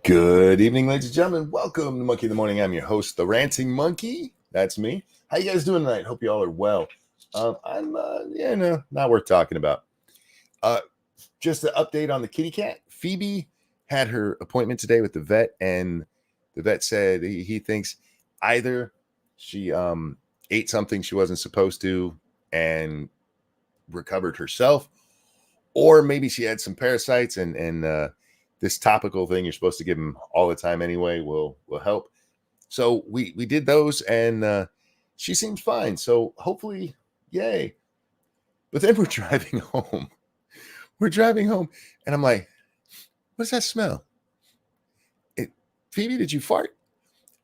Good evening, ladies and gentlemen. Welcome to Monkey in the Morning. I'm your host, the Ranting Monkey. That's me. How you guys doing tonight? Hope you all are well. Not worth talking about. Just an update on the kitty cat. Phoebe had her appointment today with the vet, and the vet said he thinks either she ate something she wasn't supposed to and recovered herself, or maybe she had some parasites and this topical thing you're supposed to give them all the time anyway will help. So we did those, and she seems fine. So hopefully, yay. But then we're driving home. And I'm like, what's that smell? Phoebe, did you fart?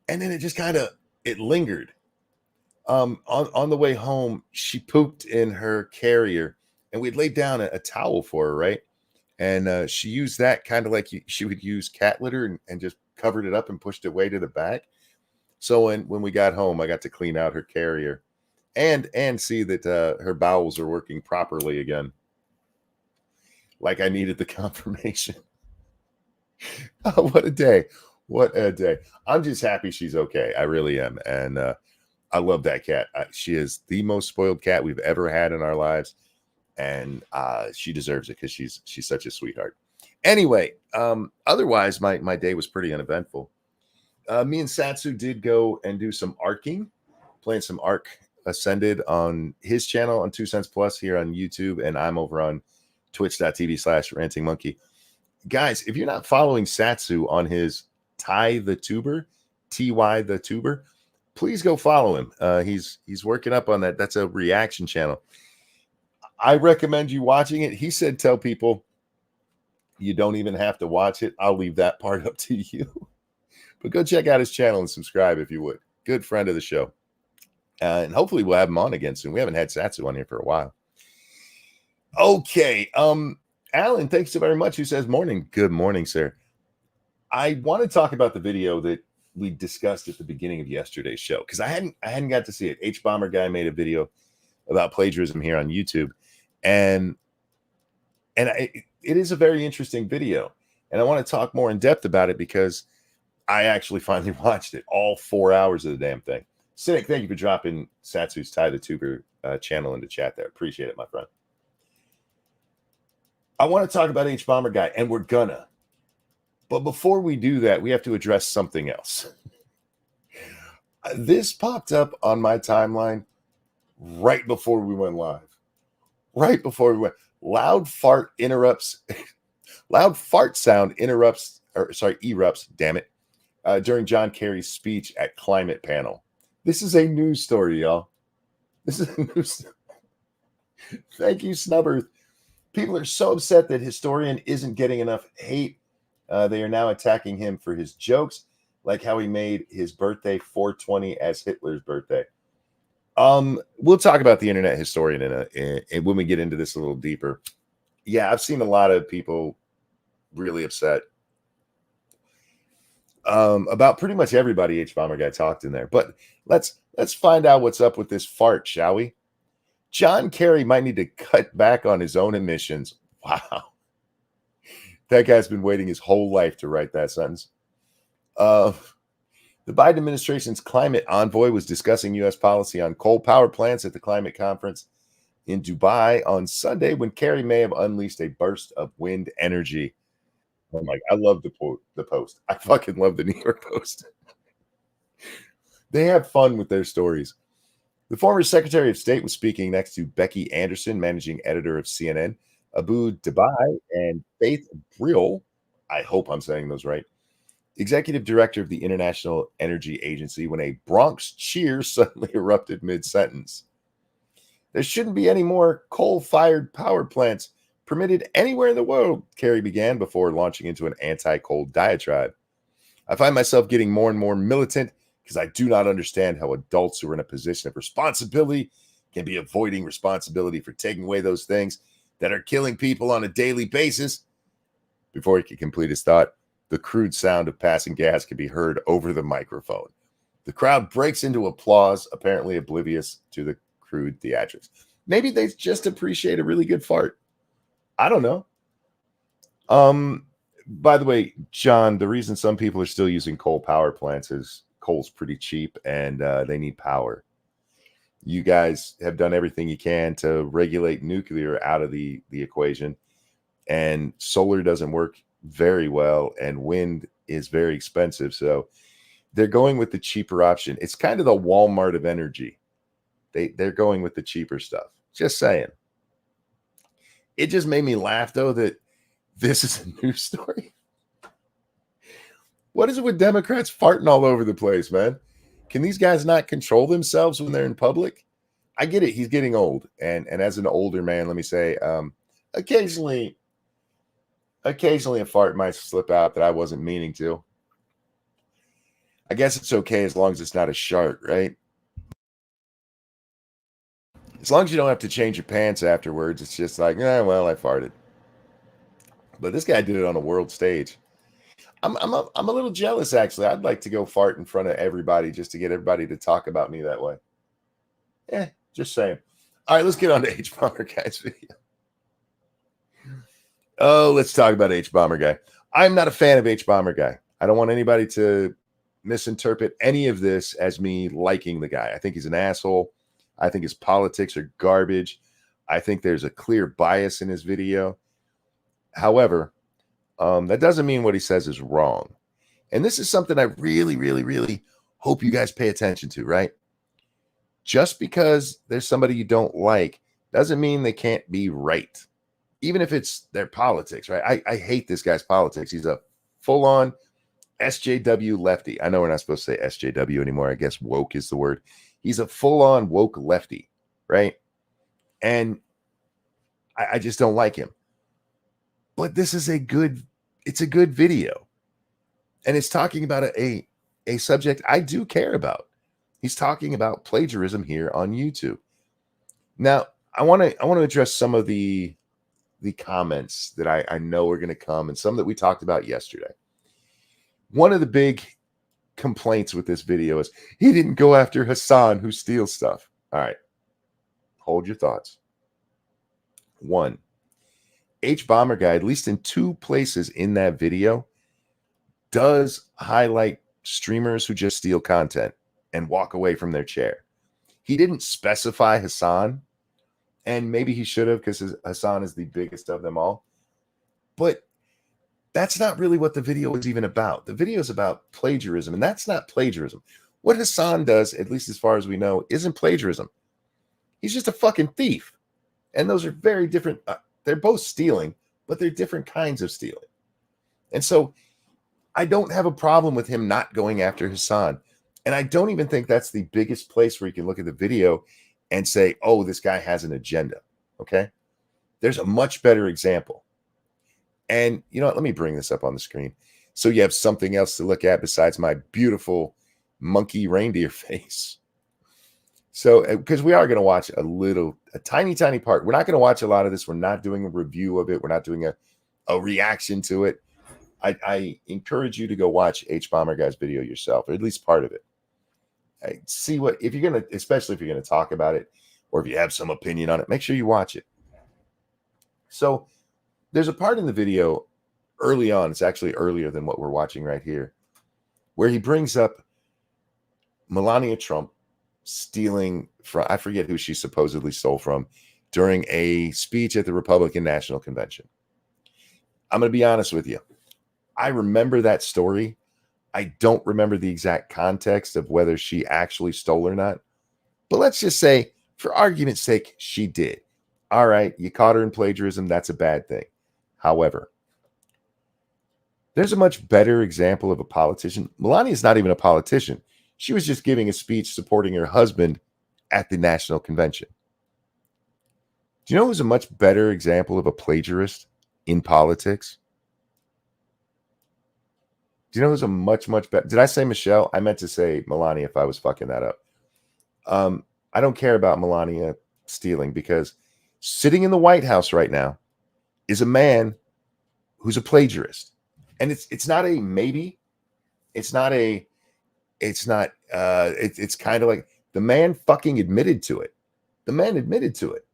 And then it just it lingered. On the way home, she pooped in her carrier, and we'd laid down a towel for her, right? And she used that kind of like she would use cat litter and just covered it up and pushed it way to the back. So when we got home, I got to clean out her carrier and see that her bowels are working properly again. Like I needed the confirmation. Oh, what a day. What a day. I'm just happy she's okay. I really am. And I love that cat. She is the most spoiled cat we've ever had in our lives. And she deserves it because she's such a sweetheart. Anyway, otherwise, my day was pretty uneventful. Me and Satsu did go and do some arcing, playing some Arc Ascended on his channel on 2 Cents Plus here on YouTube, and I'm over on twitch.tv/ranting monkey. Guys, if you're not following Satsu on his Ty the Tuber, TY the Tuber, please go follow him. He's working up on that. That's a reaction channel. I recommend you watching it. He said, tell people you don't even have to watch it. I'll leave that part up to you. But go check out his channel and subscribe if you would. Good friend of the show. And hopefully we'll have him on again soon. We haven't had Satsu on here for a while. Okay. Alan, thanks so very much. Who says morning? Good morning, sir. I want to talk about the video that we discussed at the beginning of yesterday's show because I hadn't got to see it. hbomberguy made a video about plagiarism here on YouTube. And it is a very interesting video. And I want to talk more in depth about it because I actually finally watched it, all 4 hours of the damn thing. Cynic, thank you for dropping Satsu's Ty the Tuber channel into chat there. Appreciate it, my friend. I want to talk about hbomberguy, and we're gonna. But before we do that, we have to address something else. This popped up on my timeline right before we went live. Right before we went, loud fart sound erupts, damn it, during John Kerry's speech at climate panel. This is a news story, y'all. This is a news story. Thank you, Snubber. People are so upset that historian isn't getting enough hate. They are now attacking him for his jokes, like how he made his birthday 420 as Hitler's birthday. We'll talk about the internet historian in when we get into this a little deeper. Yeah, I've seen a lot of people really upset about pretty much everybody hbomberguy talked in there. But let's find out what's up with this fart, shall we? John Kerry might need to cut back on his own emissions. Wow. That guy's been waiting his whole life to write that sentence. The Biden administration's climate envoy was discussing U.S. policy on coal power plants at the climate conference in Dubai on Sunday when Kerry may have unleashed a burst of wind energy. Oh my, I love the Post. I fucking love the New York Post. They have fun with their stories. The former Secretary of State was speaking next to Becky Anderson, managing editor of CNN, Abu Dhabi, and Faith Brill. I hope I'm saying those right. Executive director of the International Energy Agency, when a Bronx cheer suddenly erupted mid-sentence. There shouldn't be any more coal-fired power plants permitted anywhere in the world, Kerry began before launching into an anti-coal diatribe. I find myself getting more and more militant because I do not understand how adults who are in a position of responsibility can be avoiding responsibility for taking away those things that are killing people on a daily basis. Before he could complete his thought, the crude sound of passing gas can be heard over the microphone. The crowd breaks into applause, apparently oblivious to the crude theatrics. Maybe they just appreciate a really good fart. I don't know. By the way, John, the reason some people are still using coal power plants is coal's pretty cheap and they need power. You guys have done everything you can to regulate nuclear out of the equation, and solar doesn't work very well, and wind is very expensive. So they're going with the cheaper option. It's kind of the Walmart of energy. They're going with the cheaper stuff. Just saying. It just made me laugh though that this is a news story. What is it with Democrats farting all over the place, man? Can these guys not control themselves when they're in public? I get it. He's getting old. And as an older man, let me say, occasionally a fart might slip out that I wasn't meaning to. I guess it's okay as long as it's not a shark, right? As long as you don't have to change your pants afterwards, it's just like, well, I farted. But this guy did it on a world stage. I'm a little jealous, actually. I'd like to go fart in front of everybody just to get everybody to talk about me that way. Just saying. All right, let's get on to H-Bomberguy's video. Oh, let's talk about H-Bomberguy. I'm not a fan of H-Bomberguy. I don't want anybody to misinterpret any of this as me liking the guy. I think he's an asshole. I think his politics are garbage. I think there's a clear bias in his video. However, that doesn't mean what he says is wrong. And this is something I really, really, really hope you guys pay attention to, right? Just because there's somebody you don't like doesn't mean they can't be right. Even if it's their politics, right? I hate this guy's politics. He's a full-on SJW lefty. I know we're not supposed to say SJW anymore. I guess woke is the word. He's a full-on woke lefty, right? And I just don't like him. But this is it's a good video. And it's talking about a subject I do care about. He's talking about plagiarism here on YouTube. Now, I want to address some of the comments that I know are going to come, and some that we talked about yesterday. One of the big complaints with this video is he didn't go after Hassan, who steals stuff. All right, hold your thoughts. One, H-Bomberguy, at least in 2 places in that video, does highlight streamers who just steal content and walk away from their chair. He didn't specify Hassan, and maybe he should have, because Hassan is the biggest of them all. But that's not really what the video is even about. The video is about plagiarism, and that's not plagiarism. What Hassan does, at least as far as we know, isn't plagiarism. He's just a fucking thief. And those are very different. They're both stealing, but they're different kinds of stealing. And so I don't have a problem with him not going after Hassan. And I don't even think that's the biggest place where you can look at the video and say, oh, this guy has an agenda. Okay. There's a much better example. And you know what? Let me bring this up on the screen so you have something else to look at besides my beautiful monkey reindeer face. So, because we are going to watch a tiny part. We're not going to watch a lot of this. We're not doing a review of it. We're not doing a reaction to it. I encourage you to go watch H-Bomberguy's video yourself, or at least part of it. See what, if you're going to, especially if you're going to talk about it, or if you have some opinion on it, make sure you watch it. So there's a part in the video early on, it's actually earlier than what we're watching right here, where he brings up Melania Trump stealing from, I forget who she supposedly stole from, during a speech at the Republican National Convention. I'm going to be honest with you. I remember that story. I don't remember the exact context of whether she actually stole or not. But let's just say, for argument's sake, she did. All right, you caught her in plagiarism. That's a bad thing. However, there's a much better example of a politician. Melania's not even a politician. She was just giving a speech supporting her husband at the national convention. Do you know who's a much better example of a plagiarist in politics? Do you know who's a much better? Did I say Michelle? I meant to say Melania if I was fucking that up. I don't care about Melania stealing, because sitting in the White House right now is a man who's a plagiarist. And it's not a maybe. It's kind of like the man fucking admitted to it. The man admitted to it.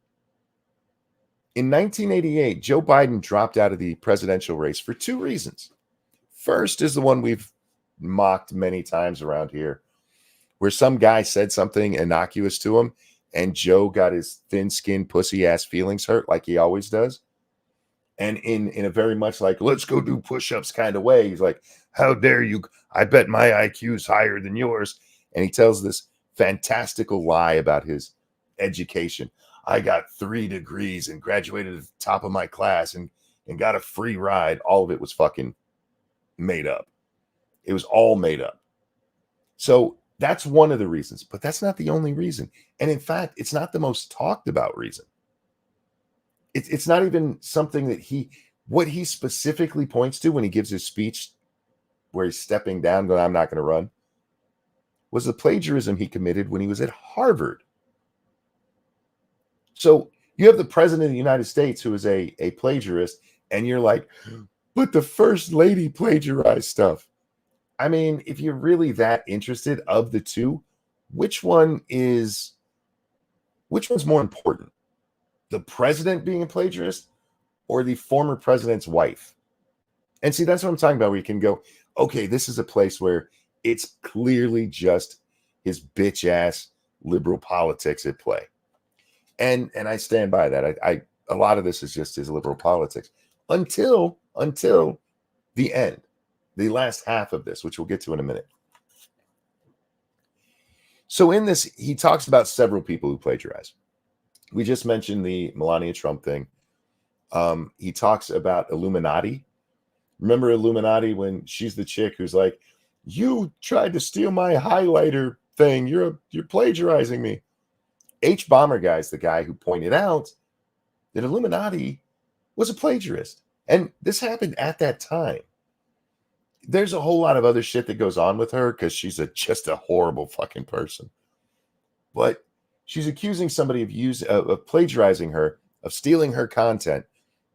In 1988, Joe Biden dropped out of the presidential race for two reasons. First is the one we've mocked many times around here, where some guy said something innocuous to him, and Joe got his thin-skinned, pussy-ass feelings hurt like he always does. And in a very much like, let's go do push-ups kind of way, he's like, how dare you? I bet my IQ is higher than yours. And he tells this fantastical lie about his education. I got 3 degrees and graduated at the top of my class and got a free ride. All of it was fucking made up. It was all made up. So that's one of the reasons, but that's not the only reason. And in fact, it's not the most talked about reason. It's not even something that what he specifically points to when he gives his speech where he's stepping down, going, I'm not going to run, was the plagiarism he committed when he was at Harvard. So you have the president of the United States who is a plagiarist, and you're like, but the first lady plagiarized stuff. I mean, if you're really that interested of the two, which one's more important? The president being a plagiarist or the former president's wife? And see, that's what I'm talking about, where you can go, okay, this is a place where it's clearly just his bitch ass liberal politics at play. And I stand by that. I a lot of this is just his liberal politics until the end, the last half of this, which we'll get to in a minute. So in this, he talks about several people who plagiarize. We just mentioned the Melania Trump thing. He talks about Illuminati. Remember Illuminati when she's the chick who's like, you tried to steal my highlighter thing. You're plagiarizing me. Bomberguy is the guy who pointed out that Illuminati was a plagiarist. And this happened at that time. There's a whole lot of other shit that goes on with her because she's just a horrible fucking person. But she's accusing somebody of plagiarizing her, of stealing her content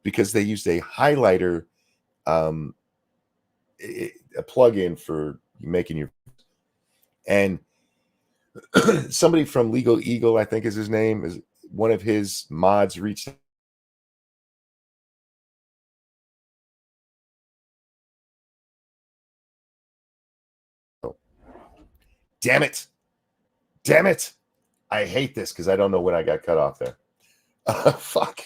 because they used a highlighter, a plug-in for making your, and somebody from Legal Eagle, I think is his name, is one of his mods reached. Damn it. I hate this because I don't know when I got cut off there. Fuck.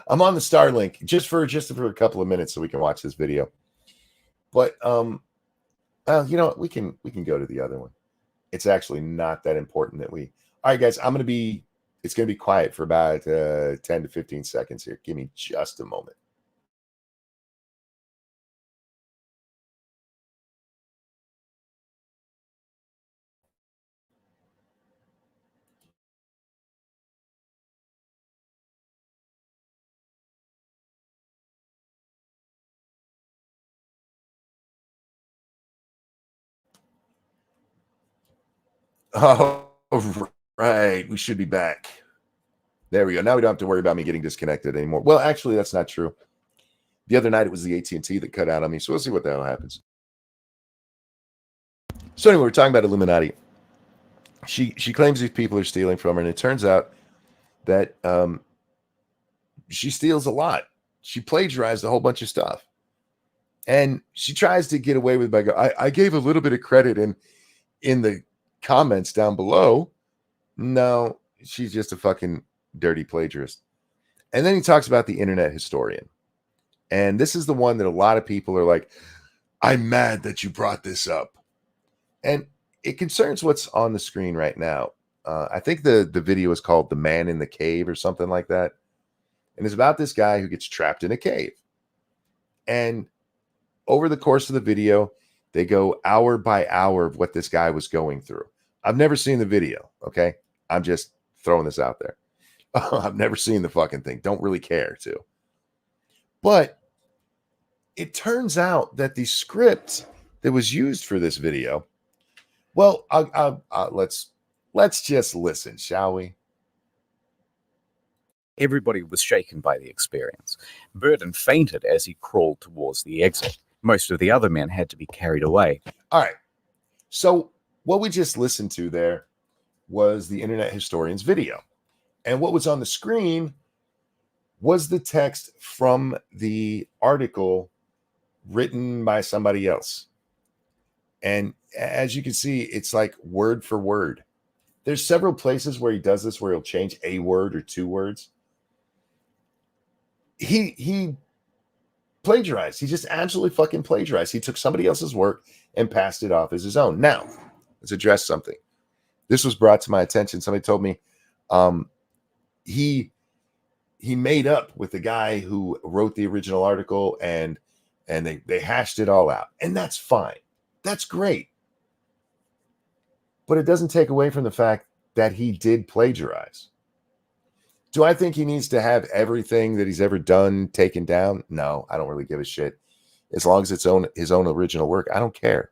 I'm on the Starlink just for a couple of minutes so we can watch this video. But well, you know what? We can go to the other one. It's actually not that important that we. All right, guys, it's going to be quiet for about 10 to 15 seconds here. Give me just a moment. Oh, right. We should be back. There we go. Now we don't have to worry about me getting disconnected anymore. Well, actually, that's not true. The other night, it was the AT&T that cut out on me. So we'll see what the hell happens. So anyway, we're talking about Illuminati. She claims these people are stealing from her, and it turns out that she steals a lot. She plagiarized a whole bunch of stuff. And she tries to get away with it by going, I gave a little bit of credit in the comments down below. No, she's just a fucking dirty plagiarist. And then he talks about the internet historian. And this is the one that a lot of people are like, I'm mad that you brought this up. And it concerns what's on the screen right now. I think the video is called The Man in the Cave or something like that. And it's about this guy who gets trapped in a cave. And over the course of the video, they go hour by hour of what this guy was going through. I've never seen the video, okay? I'm just throwing this out there. I've never seen the fucking thing. Don't really care to. But it turns out that the script that was used for this video, well, let's just listen, shall we? Everybody was shaken by the experience. Burden fainted as he crawled towards the exit. Most of the other men had to be carried away. All right. So what we just listened to there was the internet historian's video. And what was on the screen Was the text from the article written by somebody else? And as you can see, it's like word for word. There's several places where he does this, where he'll change a word or two words. He plagiarized. He just absolutely fucking plagiarized. He took somebody else's work and passed it off as his own. Now, let's address something. This was brought to my attention. Somebody told me he made up with the guy who wrote the original article, and they hashed it all out. And that's fine. That's great. But it doesn't take away from the fact that he did plagiarize. Do I think he needs to have everything that he's ever done taken down? No, I don't really give a shit. As long as it's his own original work, I don't care.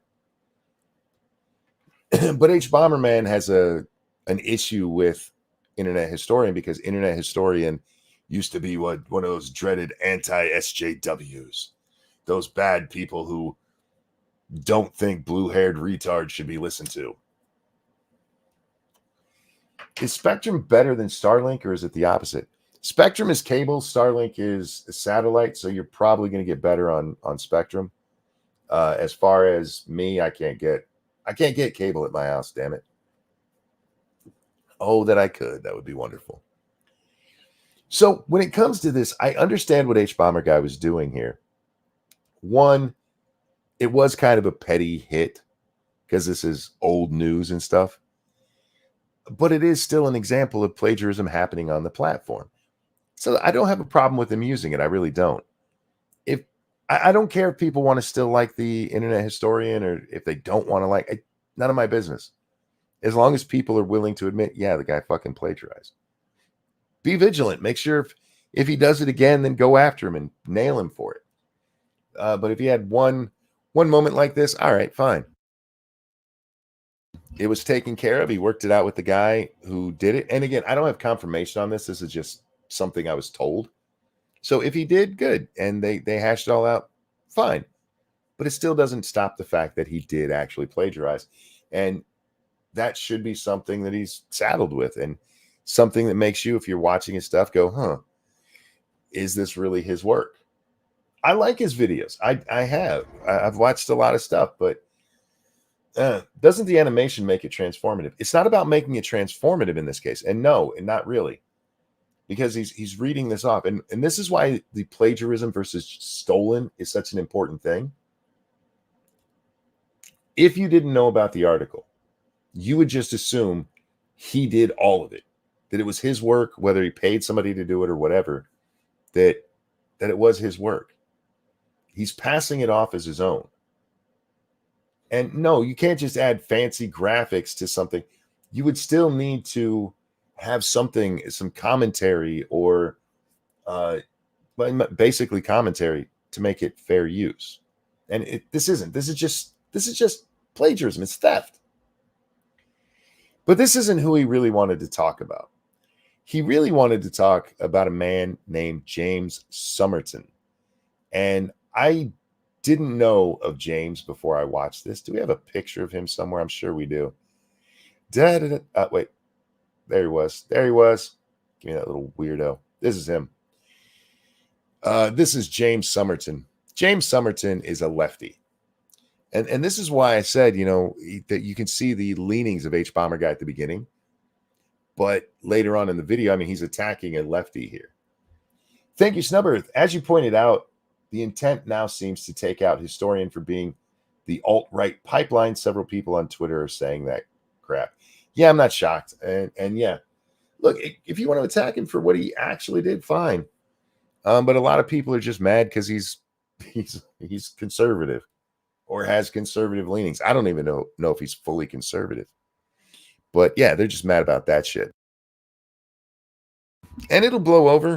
But Bomberman has an issue with Internet Historian, because Internet Historian used to be one of those dreaded anti-SJWs, those bad people who don't think blue-haired retards should be listened to. Is Spectrum better than Starlink, or is it the opposite? Spectrum is cable, Starlink is a satellite, so you're probably going to get better on Spectrum. As far as me, I can't get cable at my house, damn it. Oh, that I could. That would be wonderful. So when it comes to this, I understand what Bomberguy was doing here. One, it was kind of a petty hit because this is old news and stuff. But it is still an example of plagiarism happening on the platform. So I don't have a problem with them using it. I really don't. If I don't care if people want to still like the Internet Historian, or if they don't want to like it, none of my business. As long as people are willing to admit, yeah, the guy fucking plagiarized. Be vigilant. Make sure if he does it again, then go after him and nail him for it. But if he had one moment like this, all right, fine. It was taken care of. He worked it out with the guy who did it. And again, I don't have confirmation on this. This is just something I was told. So if he did, good. And they hashed it all out, fine. But it still doesn't stop the fact that he did actually plagiarize. And that should be something that he's saddled with, and something that makes you, if you're watching his stuff, go, huh, is this really his work? I like his videos. I've watched a lot of stuff, but doesn't the animation make it transformative? It's not about making it transformative in this case. And no, and not really. Because he's reading this off. And this is why the plagiarism versus stolen is such an important thing. If you didn't know about the article, you would just assume he did all of it. That it was his work, whether he paid somebody to do it or whatever, that it was his work. He's passing it off as his own. And no, you can't just add fancy graphics to something. You would still need to have something, some commentary, or basically commentary to make it fair use. And this is just plagiarism. It's theft. But this isn't who he really wanted to talk about. He really wanted to talk about a man named James Somerton. And I didn't know of James before I watched this. Do we have a picture of him somewhere? I'm sure we do. Wait. There he was. There he was. Give me that little weirdo. This is him. This is James Somerton. James Somerton is a lefty. And this is why I said, that you can see the leanings of Bomberguy at the beginning. But later on in the video, he's attacking a lefty here. Thank you, Snubbers. As you pointed out, the intent now seems to take out Historian for being the alt-right pipeline. Several people on Twitter are saying that crap. Yeah, I'm not shocked. And yeah, look, if you want to attack him for what he actually did, fine. But a lot of people are just mad because he's conservative or has conservative leanings. I don't even know if he's fully conservative. But yeah, they're just mad about that shit. And it'll blow over.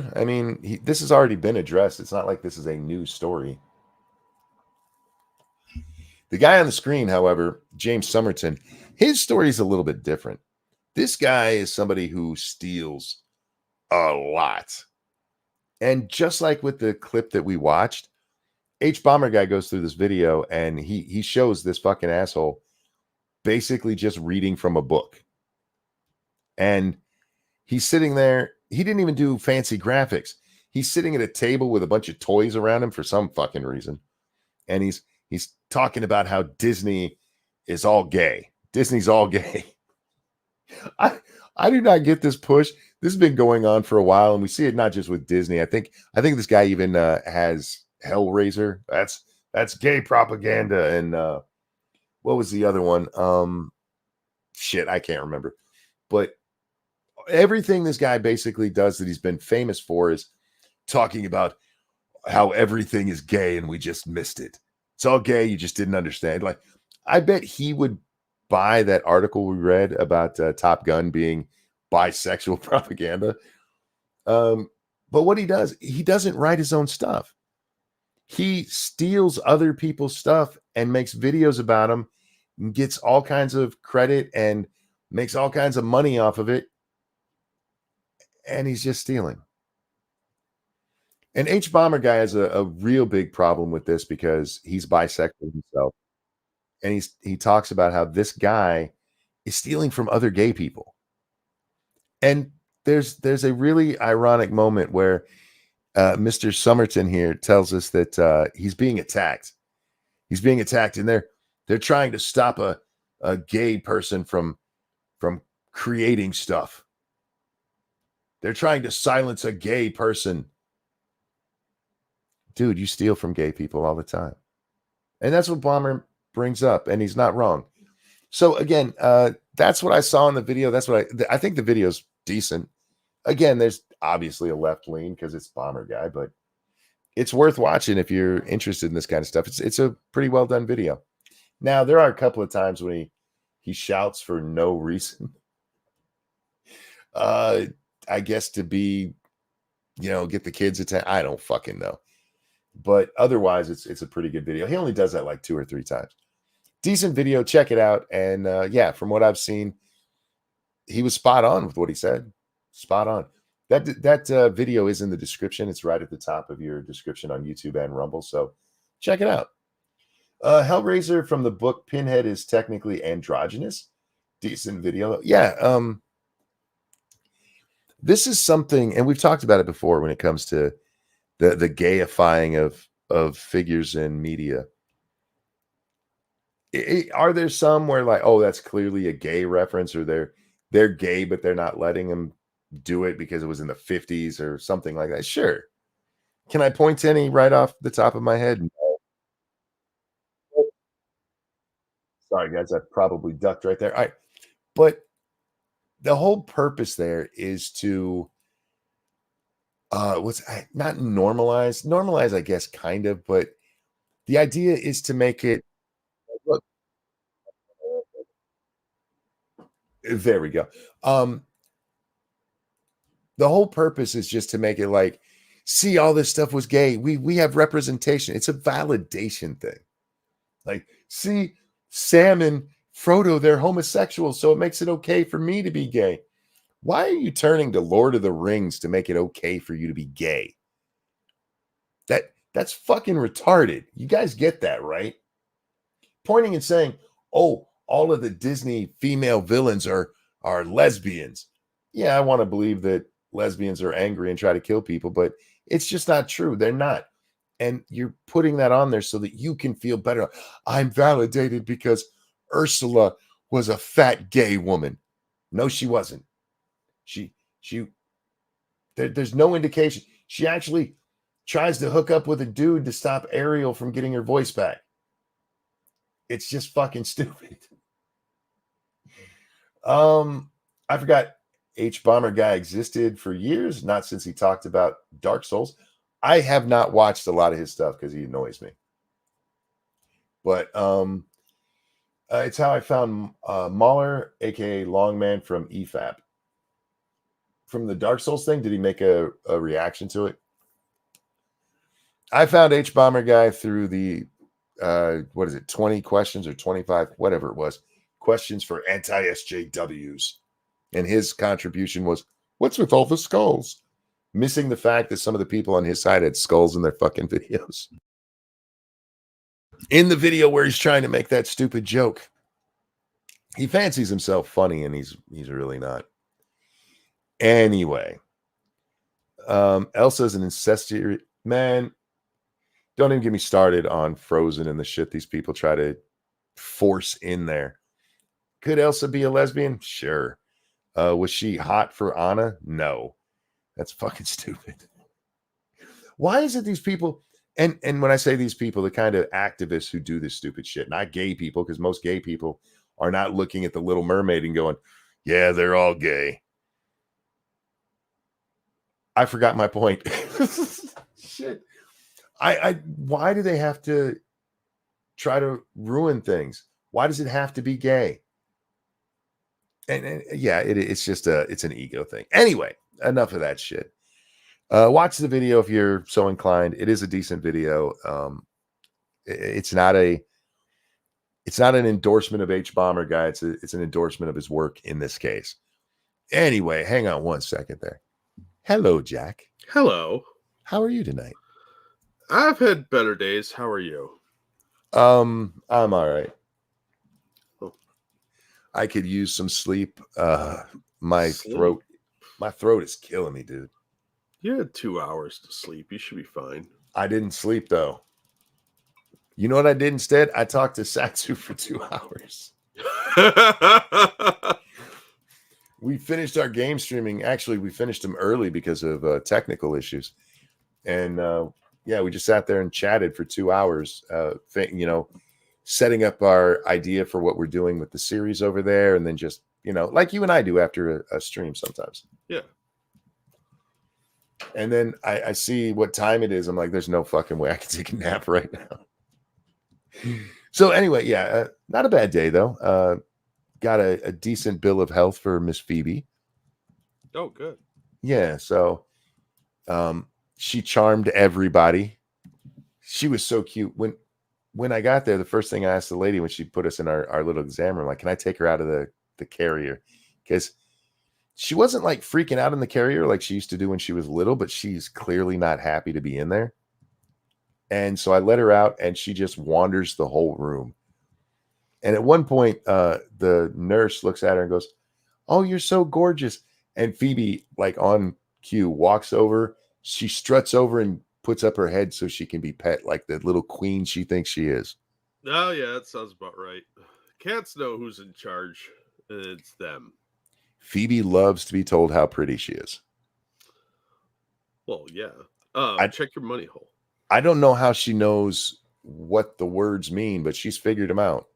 This has already been addressed. It's not like this is a new story. The guy on the screen, however, James Somerton, his story is a little bit different. This guy is somebody who steals a lot. And just like with the clip that we watched, Bomberguy goes through this video and he shows this fucking asshole basically just reading from a book. And he's sitting there. He didn't even do fancy graphics. he's sitting at a table with a bunch of toys around him for some fucking reason. And he's talking about how Disney is all gay. Disney's all gay. I do not get this push. This has been going on for a while, and we see it not just with Disney. I think this guy even has Hellraiser. That's gay propaganda. And what was the other one? Shit, I can't remember. But everything this guy basically does that he's been famous for is talking about how everything is gay and we just missed it. It's all gay. You just didn't understand. Like, I bet he would buy that article we read about Top Gun being bisexual propaganda. But what he does, he doesn't write his own stuff. He steals other people's stuff and makes videos about them and gets all kinds of credit and makes all kinds of money off of it. And he's just stealing. And Bomberguy has a real big problem with this because he's bisexual himself. And he talks about how this guy is stealing from other gay people. And there's a really ironic moment where Mr. Somerton here tells us that he's being attacked. He's being attacked, and they're trying to stop a gay person from creating stuff. They're trying to silence a gay person. Dude, you steal from gay people all the time. And that's what Bomber brings up, and he's not wrong. So again, that's what I saw in the video. That's what I think the video's decent. Again, there's obviously a left lean because it's Bomberguy, but it's worth watching if you're interested in this kind of stuff. It's a pretty well done video. Now, there are a couple of times when he shouts for no reason. I guess to be, get the kids' attention. I don't fucking know. But otherwise, it's a pretty good video. He only does that like 2 or 3 times. Decent video. Check it out. And yeah, from what I've seen, he was spot on with what he said. Spot on. That video is in the description. It's right at the top of your description on YouTube and Rumble. So check it out. Hellraiser from the book Pinhead is technically androgynous. Decent video. Yeah. This is something, and we've talked about it before when it comes to the gayifying of figures in media. Are there some where like, oh, that's clearly a gay reference, or they're gay, but they're not letting them do it because it was in the 50s or something like that? Sure. Can I point to any right off the top of my head? No. Sorry, guys, I probably ducked right there. All right. But the whole purpose there is to not normalize, I guess, kind of, but the idea is to make it look. There we go. The whole purpose is just to make it like, see, all this stuff was gay. We have representation. It's a validation thing. Like, see, Sam and Frodo, they're homosexuals, so it makes it okay for me to be gay. Why are you turning to Lord of the Rings to make it okay for you to be gay? That's fucking retarded. You guys get that, right? Pointing and saying, oh, all of the Disney female villains are lesbians. Yeah, I want to believe that lesbians are angry and try to kill people, but it's just not true. They're not. And you're putting that on there so that you can feel better. I'm validated because Ursula was a fat gay woman. No, she wasn't. There's no indication. She actually tries to hook up with a dude to stop Ariel from getting her voice back. It's just fucking stupid. I forgot Bomberguy existed for years, not since he talked about Dark Souls. I have not watched a lot of his stuff because he annoys me. But it's how I found Mahler, aka Longman from EFAP. From the Dark Souls thing, did he make a reaction to it? I found Bomberguy through the 20 questions or 25, whatever it was, questions for anti-SJWs. And his contribution was, what's with all the skulls? Missing the fact that some of the people on his side had skulls in their fucking videos. In the video where he's trying to make that stupid joke, he fancies himself funny, and he's really not. Anyway, Elsa's an incestuous man. Don't even get me started on Frozen and the shit these people try to force in there. Could Elsa be a lesbian? Sure. Was she hot for Anna? No. That's fucking stupid. Why is it these people, and when I say these people, the kind of activists who do this stupid shit, not gay people, because most gay people are not looking at the Little Mermaid and going, yeah, they're all gay. I forgot my point. Shit. Why do they have to try to ruin things? Why does it have to be gay? And yeah, it's just it's an ego thing. Anyway, enough of that shit. Watch the video if you're so inclined. It is a decent video. It's not an endorsement of hbomberguy. It's an endorsement of his work in this case. Anyway, hang on one second there. Hello, Jack. Hello. How are you tonight? I've had better days. How are you? I'm all right. Oh. I could use some sleep. My throat is killing me, dude. You had 2 hours to sleep. You should be fine. I didn't sleep though. You know what I did instead? I talked to Satsu for 2 hours. We finished our game streaming. Actually, we finished them early because of technical issues. And yeah, we just sat there and chatted for 2 hours, setting up our idea for what we're doing with the series over there. And then just, like you and I do after a stream sometimes. Yeah. And then I see what time it is. I'm like, there's no fucking way I can take a nap right now. So anyway, yeah, not a bad day though. Got a decent bill of health for Miss Phoebe. Oh, good. Yeah, so she charmed everybody. She was so cute. When I got there, the first thing I asked the lady when she put us in our little exam room, like, can I take her out of the carrier? Because she wasn't like freaking out in the carrier like she used to do when she was little, but she's clearly not happy to be in there. And so I let her out and she just wanders the whole room. And at one point, the nurse looks at her and goes, "Oh, you're so gorgeous." And Phoebe, like on cue, walks over. She struts over and puts up her head so she can be pet like the little queen she thinks she is. Oh, yeah, that sounds about right. Cats know who's in charge. It's them. Phoebe loves to be told how pretty she is. Well, yeah. Check your money hole. I don't know how she knows what the words mean, but she's figured them out.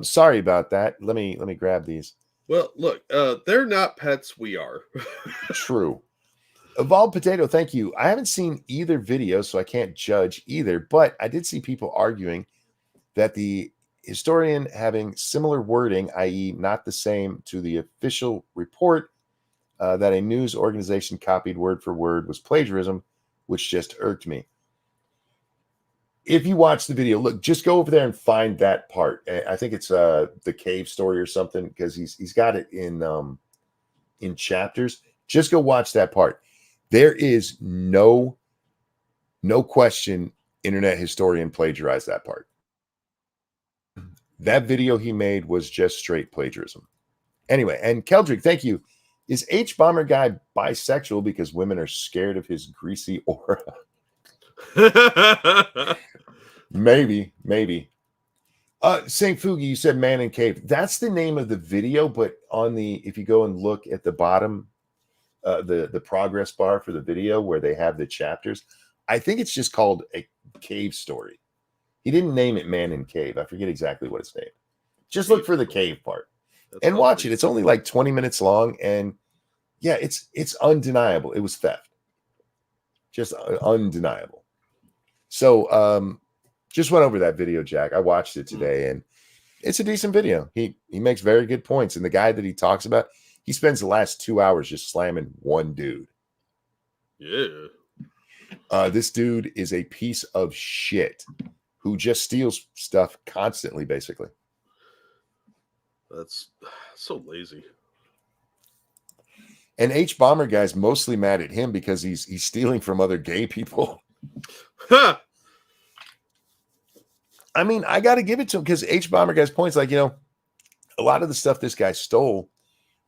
Sorry about that. Let me grab these. Well, look, they're not pets. We are. True. Evolved Potato, thank you. I haven't seen either video, so I can't judge either, but I did see people arguing that the historian having similar wording, i.e. not the same to the official report, that a news organization copied word for word was plagiarism, which just irked me. If you watch the video, look, just go over there and find that part. I think it's the cave story or something, because he's got it in chapters. Just go watch that part. There is no question internet historian plagiarized that part. That video he made was just straight plagiarism. Anyway, and Keldrick, thank you. Is hbomberguy bisexual because women are scared of his greasy aura? Maybe. St. Fugi, you said Man in Cave. That's the name of the video, but if you go and look at the bottom, the progress bar for the video where they have the chapters, I think it's just called A Cave Story. He didn't name it Man in Cave. I forget exactly what it's named. Just look for the cave part and watch it. It's only like 20 minutes long, and yeah, it's undeniable. It was theft. Just undeniable. So just went over that video, Jack. I watched it today, and it's a decent video. He makes very good points. And the guy that he talks about, he spends the last 2 hours just slamming one dude. Yeah. This dude is a piece of shit who just steals stuff constantly, basically. That's so lazy. And hbomberguy's mostly mad at him because he's stealing from other gay people. Huh. I mean, I got to give it to him because hbomberguy's points, like, a lot of the stuff this guy stole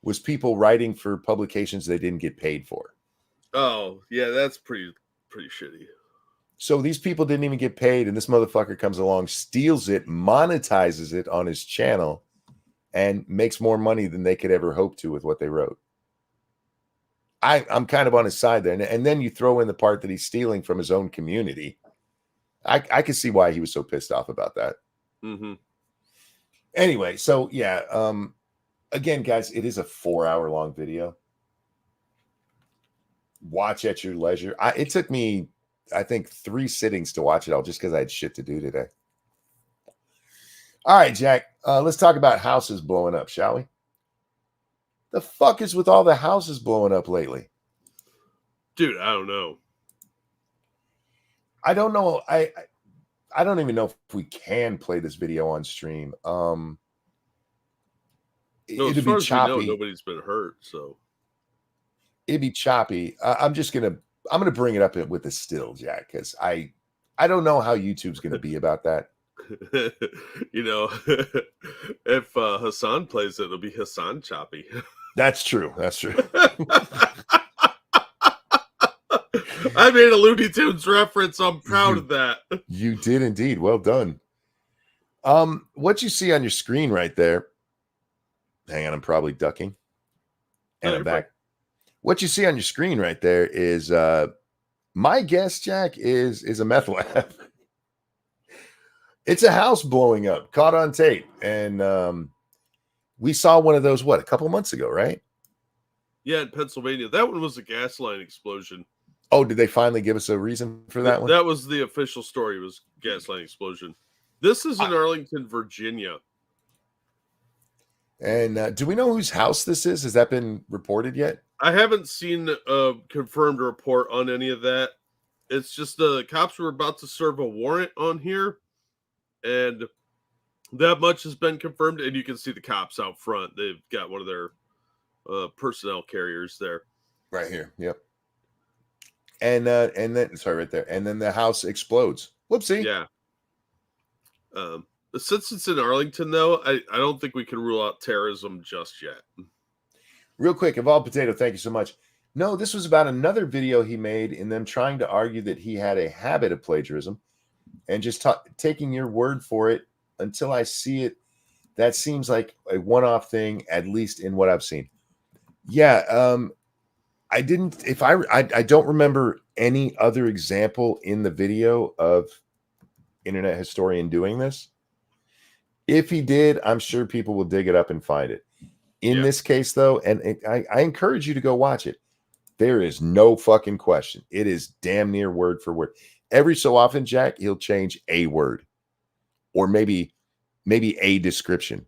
was people writing for publications they didn't get paid for. Oh, yeah, that's pretty shitty. So these people didn't even get paid, and this motherfucker comes along, steals it, monetizes it on his channel, and makes more money than they could ever hope to with what they wrote. I'm kind of on his side there. And then you throw in the part that he's stealing from his own community. I can see why he was so pissed off about that. Mm-hmm. Anyway, so yeah. Again, guys, it is a 4-hour long video. Watch at your leisure. It took me, I think, 3 sittings to watch it all just because I had shit to do today. All right, Jack. Let's talk about houses blowing up, shall we? The fuck is with all the houses blowing up lately? Dude, I don't know. I don't know. I don't even know if we can play this video on stream. No, it'd as be far as we know, choppy. nobody's been hurt, so It'd be choppy. I'm gonna bring it up with the still, Jack, because I don't know how YouTube's gonna be about that. you know, if Hassan plays it, it'll be Hassan choppy. That's true. That's true. I made a Looney Tunes reference. I'm proud of that. You did indeed. Well done. What you see on your screen right there. Hang on, I'm probably ducking. And I'm back. What you see on your screen right there is my guess, Jack, is a meth lab. It's a house blowing up, caught on tape. And we saw one of those, a couple months ago, right? Yeah, in Pennsylvania. That one was a gas line explosion. Oh, did they finally give us a reason for that one? That was the official story, was gas line explosion. This is in Arlington, Virginia. And do we know whose house this is? Has that been reported yet? I haven't seen a confirmed report on any of that. It's just the cops were about to serve a warrant on here, and that much has been confirmed. And you can see the cops out front. They've got one of their personnel carriers there. Right here. Yep. And then right there. And then the house explodes. Whoopsie. Yeah. Since it's in Arlington, though, I don't think we can rule out terrorism just yet. Real quick, Evolved Potato, thank you so much. No, this was about another video he made in them trying to argue that he had a habit of plagiarism, and just taking your word for it until I see it. That seems like a one-off thing, at least in what I've seen. Yeah, I didn't. I don't remember any other example in the video of Internet Historian doing this. If he did, I'm sure people will dig it up and find it. In this case, though, and I encourage you to go watch it. There is no fucking question. It is damn near word for word. Every so often, Jack, he'll change a word or maybe a description.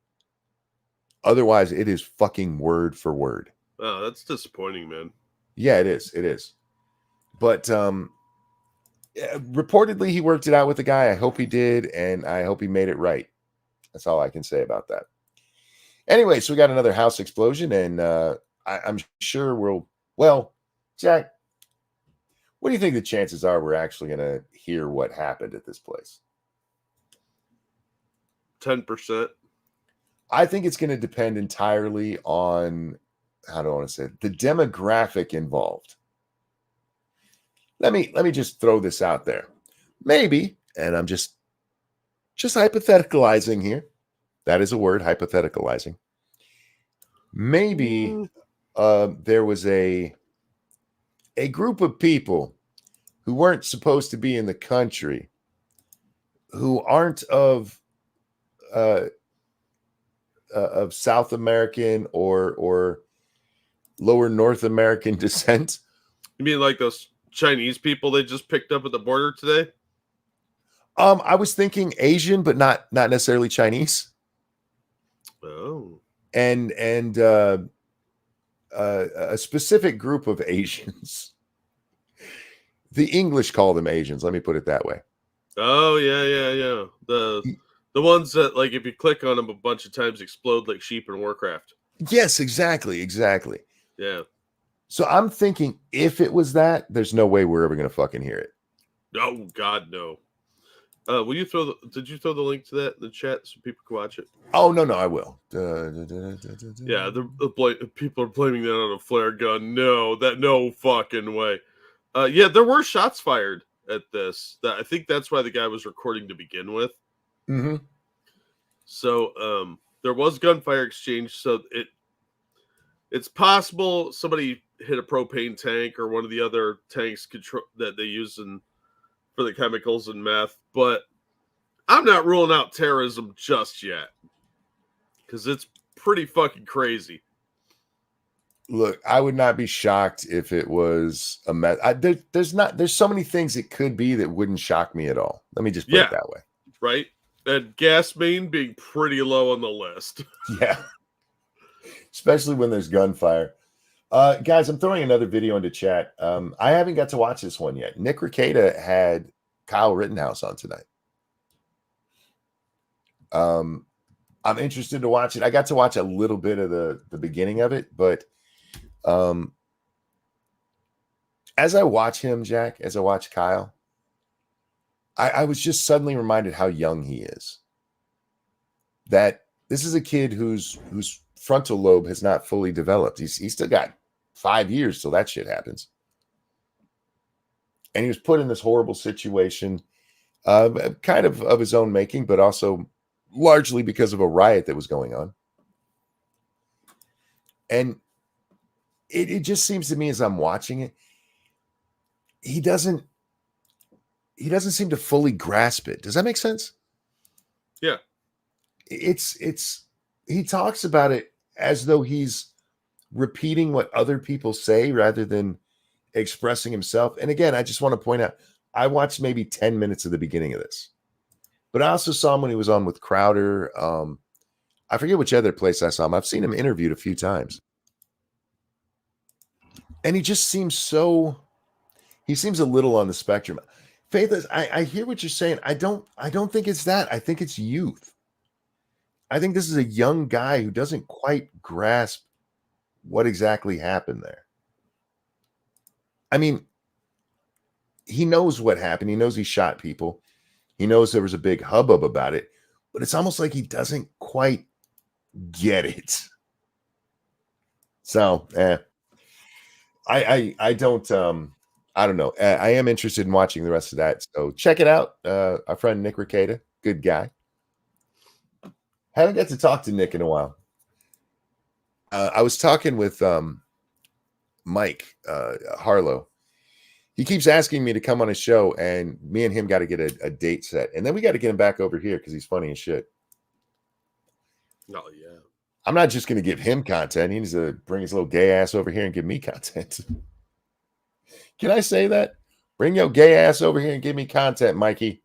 Otherwise, it is fucking word for word. Oh, that's disappointing, man. Yeah, it is. It is. But reportedly, he worked it out with the guy. I hope he did, and I hope he made it right. That's all I can say about that. Anyway, so we got another house explosion, and I'm sure well, Jack, what do you think the chances are we're actually going to hear what happened at this place? 10%. I think it's going to depend entirely on, how do I want to say it, the demographic involved. Let me just throw this out there. Maybe, and I'm just hypotheticalizing here. That is a word, hypotheticalizing. Maybe there was a group of people who weren't supposed to be in the country, who aren't of South American or lower North American descent. You mean like those Chinese people they just picked up at the border today? I was thinking Asian, but not necessarily Chinese. Oh. And a specific group of Asians. The English call them Asians. Let me put it that way. Oh, yeah. The ones that, like, if you click on them a bunch of times, explode like sheep in Warcraft. Yes, exactly. Yeah. So I'm thinking if it was that, there's no way we're ever going to fucking hear it. Oh, God, no. Will you throw did you throw the link to that in the chat so people can watch it? Oh no, I will. Yeah, people are blaming that on a flare gun. No fucking way. Yeah, there were shots fired at this. I think that's why the guy was recording to begin with. Mm-hmm. So there was gunfire exchange. So it's possible somebody hit a propane tank or one of the other tanks that they use for the chemicals and meth. But I'm not ruling out terrorism just yet because it's pretty fucking crazy. Look, I would not be shocked if it was a mess. There's so many things it could be that wouldn't shock me at all. Let me just put it that way. Right. And gas main being pretty low on the list. Yeah. Especially when there's gunfire. Guys, I'm throwing another video into chat. I haven't got to watch this one yet. Nick Rekieta had Kyle Rittenhouse on tonight. I'm interested to watch it. I got to watch a little bit of the beginning of it, but as I watch him, Jack, as I watch Kyle, I was just suddenly reminded how young he is. That this is a kid whose frontal lobe has not fully developed. He's still got 5 years till that shit happens. And he was put in this horrible situation, kind of his own making, but also largely because of a riot that was going on. And it just seems to me as I'm watching it, he doesn't seem to fully grasp it. Does that make sense? Yeah. He talks about it as though he's repeating what other people say rather than expressing himself. And again, I just want to point out, I watched maybe 10 minutes of the beginning of this, but I also saw him when he was on with Crowder. I forget which other place I saw him. I've seen him interviewed a few times. And he just seems he seems a little on the spectrum. Faith, I hear what you're saying. I don't think it's that. I think it's youth. I think this is a young guy who doesn't quite grasp what exactly happened there. I mean, he knows what happened. He knows he shot people. He knows there was a big hubbub about it, but it's almost like he doesn't quite get it. So, I don't know. I am interested in watching the rest of that. So check it out. Our friend Nick Rekieta, good guy. Haven't got to talk to Nick in a while. I was talking with Mike Harlow. He keeps asking me to come on his show, and me and him got to get a date set. And then we got to get him back over here because he's funny as shit. Oh, yeah. I'm not just going to give him content. He needs to bring his little gay ass over here and give me content. Can I say that? Bring your gay ass over here and give me content, Mikey.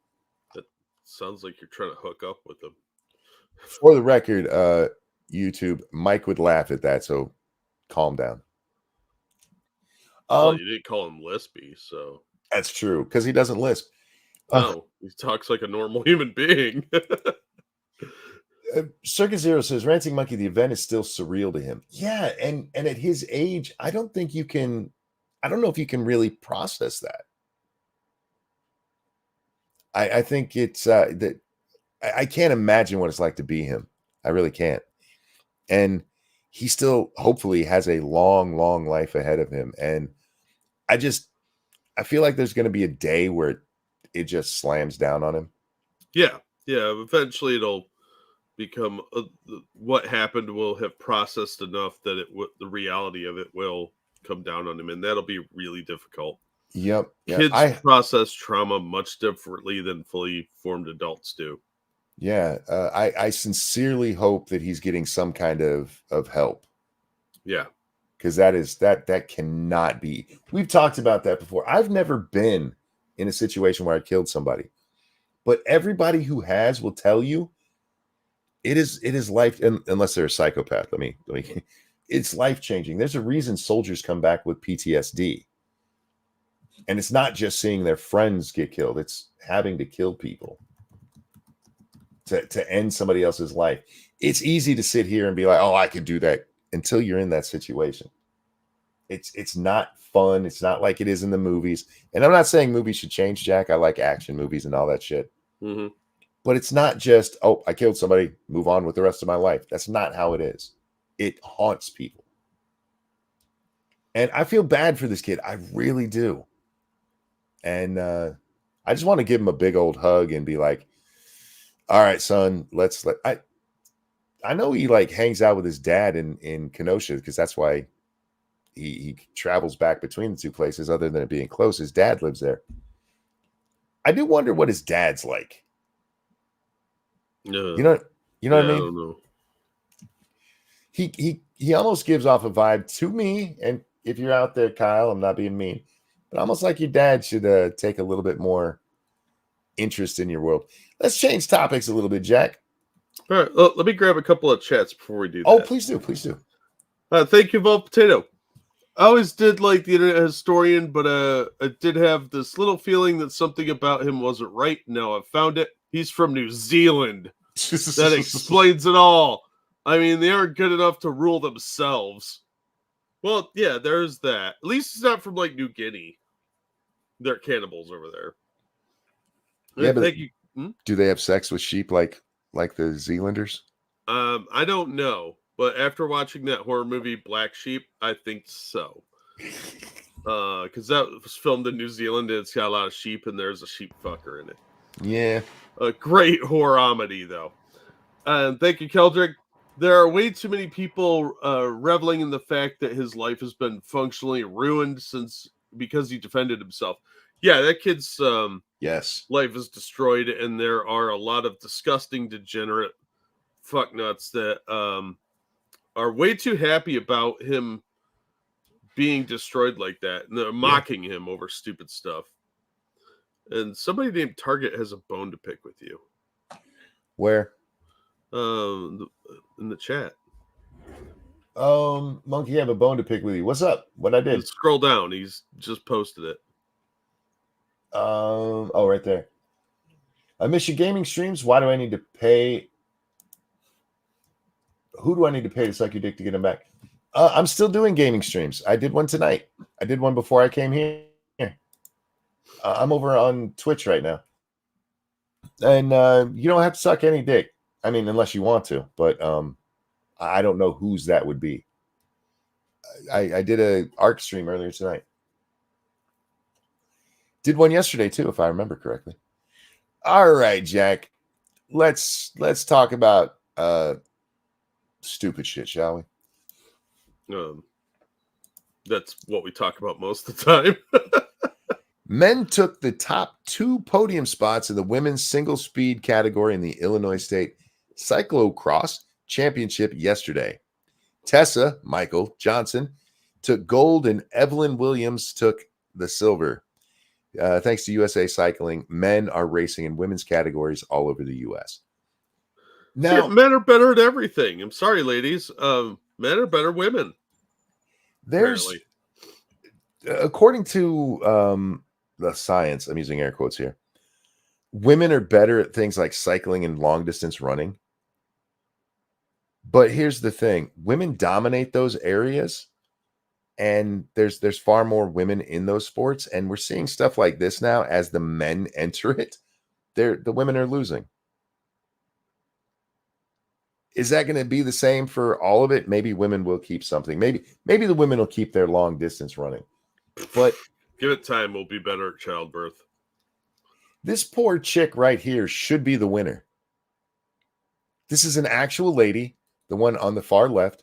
That sounds like you're trying to hook up with him. For the record, YouTube, Mike would laugh at that, so calm down. Well, you didn't call him lispy, so that's true because he doesn't lisp. No, he talks like a normal human being. Circus Zero says, Ranting Monkey, the event is still surreal to him. Yeah, and at his age, I don't know if you can really process that. I think it's that I can't imagine what it's like to be him. I really can't. And he still hopefully has a long, long life ahead of him. And I feel like there's going to be a day where it just slams down on him. Yeah. Eventually it'll become what happened will have processed enough that the reality of it will come down on him, and that'll be really difficult. Yep. Kids process trauma much differently than fully formed adults do. Yeah. I sincerely hope that he's getting some kind of help. Yeah. Because that cannot be. We've talked about that before. I've never been in a situation where I killed somebody, but everybody who has will tell you it is life, unless they're a psychopath. Let me. It's life changing. There's a reason soldiers come back with PTSD, and it's not just seeing their friends get killed. It's having to kill people to end somebody else's life. It's easy to sit here and be like, "Oh, I could do that," until you're in that situation. It's not fun. It's not like it is in the movies. And I'm not saying movies should change, Jack. I like action movies and all that shit. Mm-hmm. But it's not just, oh, I killed somebody, move on with the rest of my life. That's not how it is. It haunts people. And I feel bad for this kid. I really do. And I just want to give him a big old hug and be like, all right, son, I know he like hangs out with his dad in Kenosha because that's why he travels back between the two places other than it being close. His dad lives there. I do wonder what his dad's like. You know what I mean? I don't know. He almost gives off a vibe to me, and if you're out there, Kyle, I'm not being mean, but almost like your dad should take a little bit more interest in your world. Let's change topics a little bit, Jack. All right, let me grab a couple of chats before we do that. Oh, please do. Thank you, Vol Potato. I always did like the internet historian, but I did have this little feeling that something about him wasn't right. Now I've found it. He's from New Zealand. That explains it all. I mean, they aren't good enough to rule themselves. Well, yeah, there's that. At least it's not from like New Guinea. They're cannibals over there. Yeah, but thank you. Do they have sex with sheep like the Zealanders? I don't know, but after watching that horror movie Black Sheep, I think so. Because that was filmed in New Zealand and it's got a lot of sheep and there's a sheep fucker in it. Yeah. A great horror-omedy, though. Thank you, Keldrick. There are way too many people reveling in the fact that his life has been functionally ruined because he defended himself. Yeah, that kid's yes, life is destroyed, and there are a lot of disgusting, degenerate fucknuts that are way too happy about him being destroyed like that, and they're mocking him over stupid stuff. And somebody named Target has a bone to pick with you. Where? In the chat. Monkey, have a bone to pick with you. What's up? What I did? Scroll down. He's just posted it. Oh, right there. I miss your gaming streams. Why do I need to pay? Who do I need to pay to suck your dick to get them back? I'm still doing gaming streams. I did one tonight. I did one before I came here. I'm over on Twitch right now. And you don't have to suck any dick. I mean, unless you want to. But I don't know whose that would be. I did a ARC stream earlier tonight. Did one yesterday too, if I remember correctly. All right, Jack. Let's talk about stupid shit, shall we? That's what we talk about most of the time. Men took the top 2 podium spots in the women's single speed category in the Illinois State Cyclocross Championship yesterday. Tessa Michael Johnson took gold and Evelyn Williams took the silver. Thanks to USA Cycling, men are racing in women's categories all over the U.S. Now, men are better at everything. I'm sorry, ladies. Men are better women. There's, according to the science, I'm using air quotes here, women are better at things like cycling and long distance running. But here's the thing. Women dominate those areas. And there's far more women in those sports, and we're seeing stuff like this now as the men enter it. The women are losing. Is that going to be the same for all of it? Maybe women will keep something. Maybe the women will keep their long distance running. But give it time, we'll be better at childbirth. This poor chick right here should be the winner. This is an actual lady, the one on the far left.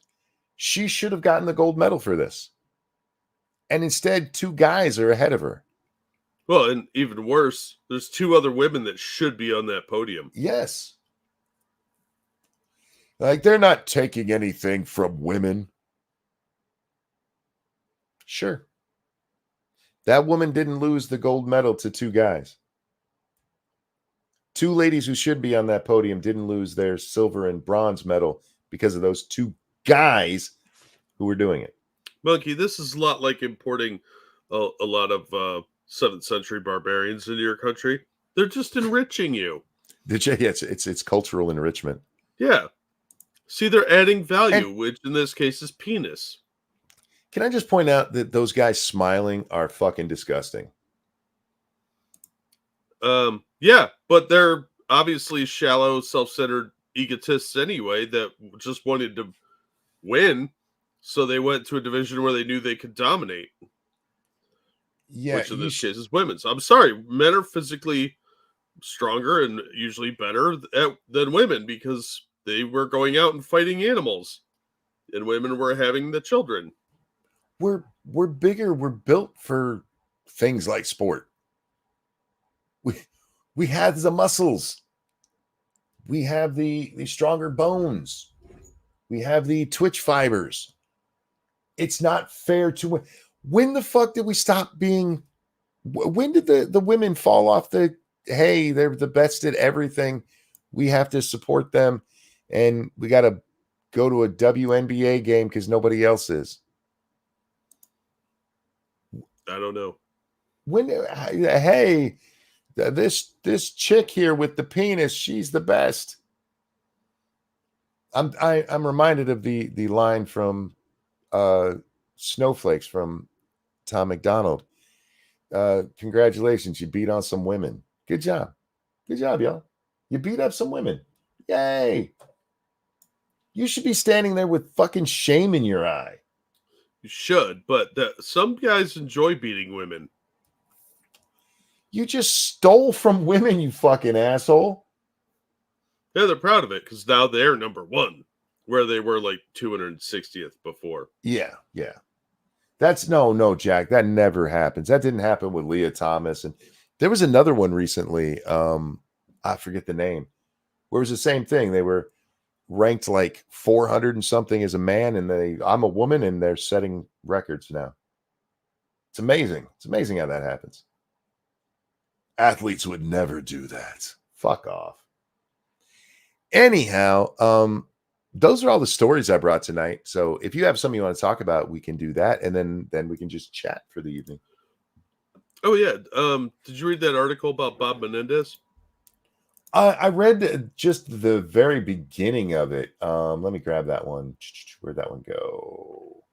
She should have gotten the gold medal for this. And instead, 2 guys are ahead of her. Well, and even worse, there's 2 other women that should be on that podium. Yes. Like, they're not taking anything from women. Sure. That woman didn't lose the gold medal to 2 guys. 2 ladies who should be on that podium didn't lose their silver and bronze medal because of those 2 guys who were doing it. Monkey, this is a lot like importing a lot of 7th century barbarians into your country. They're just enriching you. It's cultural enrichment. Yeah. See, they're adding value, which in this case is penis. Can I just point out that those guys smiling are fucking disgusting? Yeah, but they're obviously shallow, self-centered egotists anyway that just wanted to win. So they went to a division where they knew they could dominate, Yeah, which in this case is women's. I'm sorry, men are physically stronger and usually better than women because they were going out and fighting animals, and women were having the children. we're bigger. We're built for things like sport. We have the muscles. We have the stronger bones. We have the twitch fibers. It's not fair to win. When the fuck did we stop being? When did the women fall off the? Hey, they're the best at everything. We have to support them, and we got to go to a WNBA game because nobody else is. I don't know. When? Hey, this chick here with the penis, she's the best. I'm reminded of the line from Snowflakes from Tom McDonald. Congratulations, you beat on some women. Good job, y'all. You beat up some women. Yay! You should be standing there with fucking shame in your eye. You should, but some guys enjoy beating women. You just stole from women, you fucking asshole. Yeah, they're proud of it because now they're number one, where they were like 260th before. Yeah. That's no, Jack. That never happens. That didn't happen with Leah Thomas. And there was another one recently. I forget the name, where it was the same thing. They were ranked like 400 and something as a man, and I'm a woman, and they're setting records now. It's amazing. It's amazing how that happens. Athletes would never do that. Fuck off. Anyhow, those are all the stories I brought tonight. So if you have something you want to talk about, we can do that, and then we can just chat for the evening. Oh yeah. Did you read that article about Bob Menendez? I read just the very beginning of it. Let me grab that one. Where'd that one go?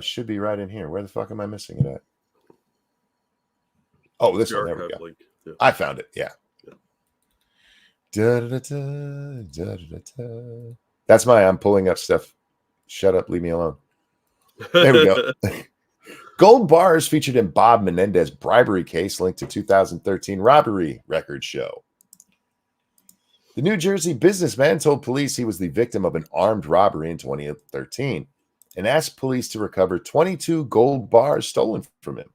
Should be right in here. Where the fuck am I missing it at? Oh, this one. There we go. Yeah. I found it. Yeah. That's I'm pulling up stuff. Shut up. Leave me alone. There we go. Gold bars featured in Bob Menendez bribery case linked to 2013 robbery record show. The New Jersey businessman told police he was the victim of an armed robbery in 2013 and asked police to recover 22 gold bars stolen from him.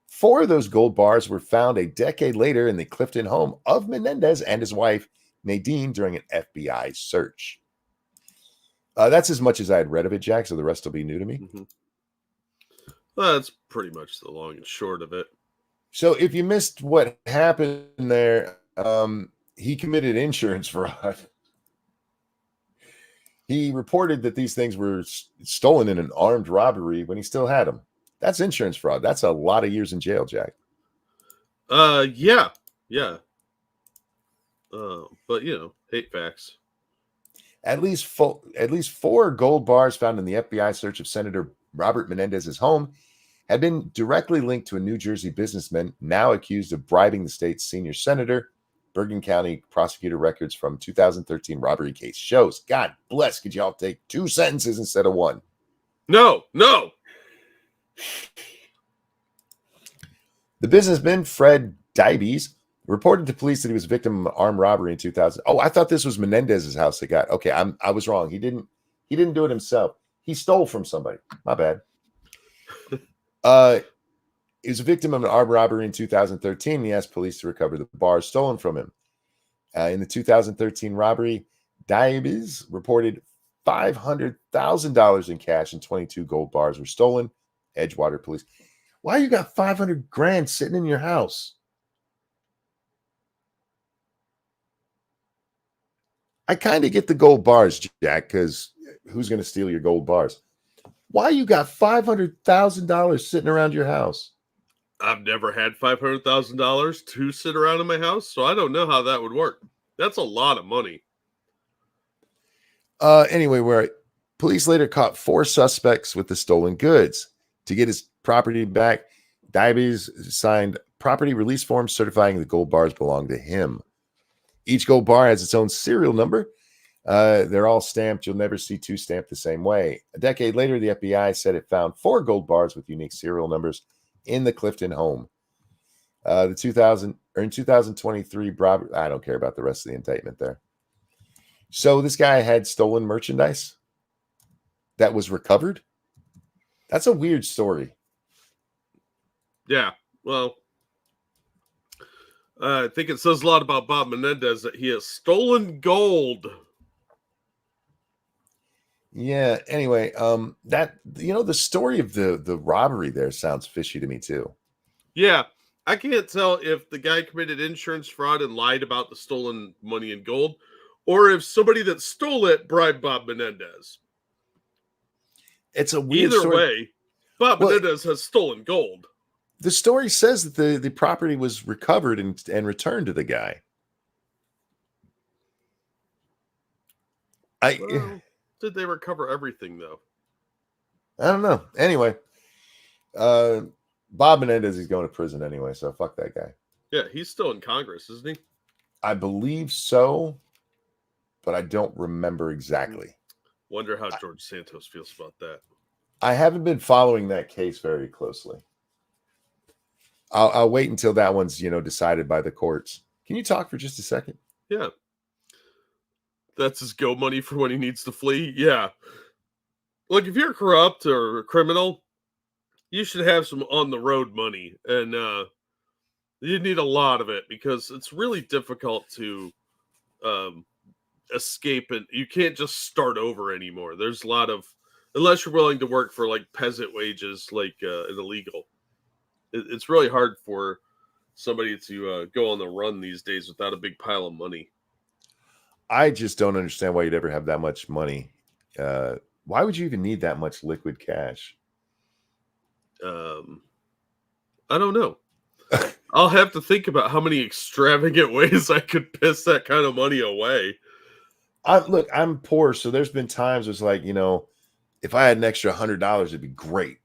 4 of those gold bars were found a decade later in the Clifton home of Menendez and his wife, Nadine, during an FBI search. That's as much as I had read of it, Jack, so the rest will be new to me. Mm-hmm. Well, that's pretty much the long and short of it. So if you missed what happened there, he committed insurance fraud. He reported that these things were stolen in an armed robbery when he still had them. That's insurance fraud. That's a lot of years in jail, Jack. Yeah. But hate facts. At least 4 gold bars found in the FBI search of Senator Robert Menendez's home had been directly linked to a New Jersey businessman now accused of bribing the state's senior senator. Bergen County prosecutor records from 2013 robbery case shows. God bless. Could y'all take 2 sentences instead of 1? No. The businessman, Fred Dybes, reported to police that he was a victim of an armed robbery in 2000. Oh, I thought this was Menendez's house that got. Okay, I was wrong. He didn't do it himself. He stole from somebody. My bad. He was a victim of an armed robbery in 2013. He asked police to recover the bars stolen from him. In the 2013 robbery, Dybes reported $500,000 in cash and 22 gold bars were stolen. Edgewater police. Why you got $500,000 sitting in your house? I kind of get the gold bars, Jack, because who's going to steal your gold bars? Why you got $500,000 sitting around your house? I've never had $500,000 to sit around in my house, so I don't know how that would work. That's a lot of money. Anyway, where police later caught 4 suspects with the stolen goods. To get his property back, Dybes signed property release form certifying the gold bars belong to him. Each gold bar has its own serial number. They're all stamped. You'll never see two stamped the same way. A decade later, the FBI said it found 4 gold bars with unique serial numbers in the Clifton home. In 2023, I don't care about the rest of the indictment there. So this guy had stolen merchandise that was recovered. That's a weird story. Yeah, well, I think it says a lot about Bob Menendez that he has stolen gold. Yeah. Anyway, that the story of the robbery there sounds fishy to me too. Yeah, I can't tell if the guy committed insurance fraud and lied about the stolen money and gold, or if somebody that stole it bribed Bob Menendez. It's a weird Either story. way, Bob Menendez has stolen gold. The story says that the property was recovered and returned to the guy. Well, did they recover everything though? I don't know. Anyway, Bob Menendez is going to prison anyway, so fuck that guy. Yeah, he's still in Congress, isn't he? I believe so, but I don't remember exactly. Wonder how George Santos feels about that. I haven't been following that case very closely. I'll wait until that one's decided by the courts. Can you talk for just a second? Yeah. That's his go money for when he needs to flee. Yeah. Look, if you're corrupt or a criminal, you should have some on the road money. And you need a lot of it because it's really difficult to escape, and you can't just start over anymore. There's a lot of, unless you're willing to work for like peasant wages, like an illegal. It's really hard for somebody to go on the run these days without a big pile of money. I just don't understand why you'd ever have that much money. Why would you even need that much liquid cash? I don't know. I'll have to think about how many extravagant ways I could piss that kind of money away. Look, I'm poor, so there's been times it's like, if I had an extra $100, it'd be great.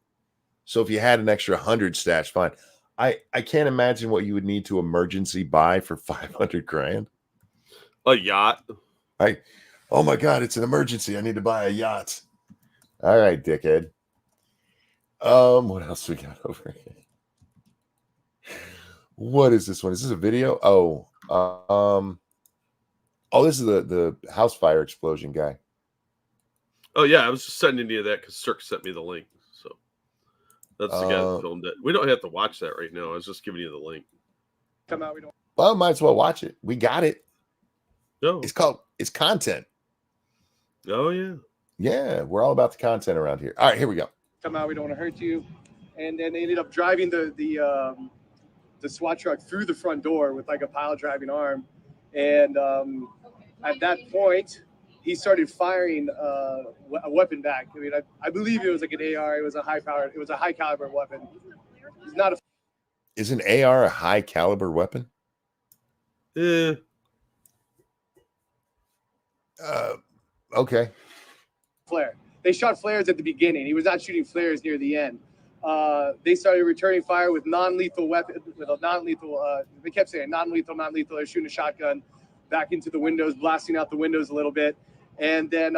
So if you had an extra 100 stashed, fine. I can't imagine what you would need to emergency buy for 500 grand. A yacht. Oh my God, it's an emergency. I need to buy a yacht. All right, dickhead. What else we got over here? What is this one? Is this a video? This is the house fire explosion guy. Oh yeah, I was just sending you that because Cirque sent me the link. So that's the guy that filmed it. We don't have to watch that right now. I was just giving you the link. Come out. We don't. Well, might as well watch it. We got it. No. It's content. Oh yeah. Yeah, we're all about the content around here. All right, here we go. Come out. We don't want to hurt you. And then they ended up driving the SWAT truck through the front door with like a pile driving arm. And at that point, he started firing a weapon back. I mean, I believe it was like an AR. It was a high caliber weapon. He's not a. Is an AR a high caliber weapon? Okay. Flare. They shot flares at the beginning. He was not shooting flares near the end. They started returning fire with non-lethal weapon, with a non-lethal. They kept saying non-lethal. They're shooting a shotgun back into the windows, blasting out the windows a little bit. And then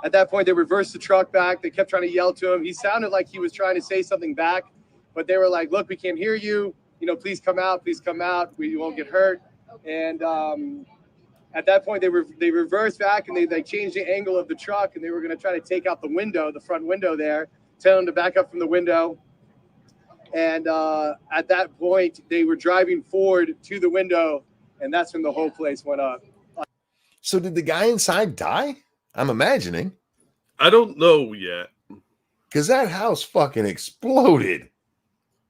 at that point, they reversed the truck back. They kept trying to yell to him. He sounded like he was trying to say something back, but they were like, "Look, we can't hear you. Please come out. Please come out. We won't get hurt." And at that point, they reversed back and they changed the angle of the truck, and they were going to try to take out the window, the front window there, tell them to back up from the window. And at that point, they were driving forward to the window, and that's when the whole place went up. So did the guy inside die? I'm imagining. I don't know yet. Because that house fucking exploded.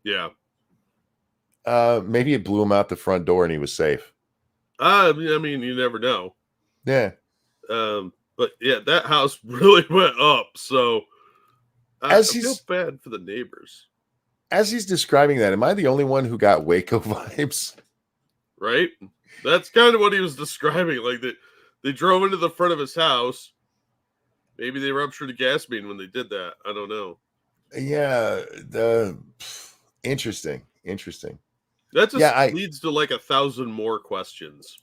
Yeah. Maybe it blew him out the front door and he was safe. I mean, you never know. Yeah. But yeah, that house really went up. So I feel bad for the neighbors. As he's describing that, am I the only one who got Waco vibes? Right? That's kind of what he was describing. Like they drove into the front of his house. Maybe they ruptured a gas main when they did that. I don't know. Yeah. Interesting. Interesting. That just Yeah, leads to like 1,000 more questions.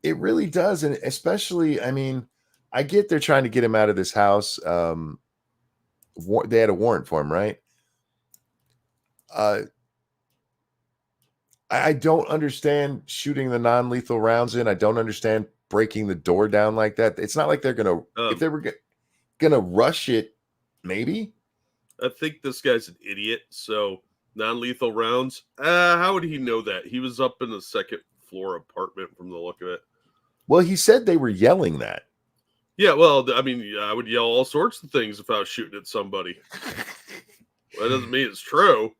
it really does, and especially, I mean, I get they're trying to get him out of this house. They had a warrant for him, right? I don't understand shooting the non-lethal rounds in. I don't understand breaking the door down like that. It's not like they're gonna if they were gonna rush it, maybe. I think this guy's an idiot. So non-lethal rounds. How would he know that? He was up in the second floor apartment from the look of it. Well, he said they were yelling that. Yeah, well, I mean, I would yell all sorts of things if I was shooting at somebody. Well, that doesn't mean it's true.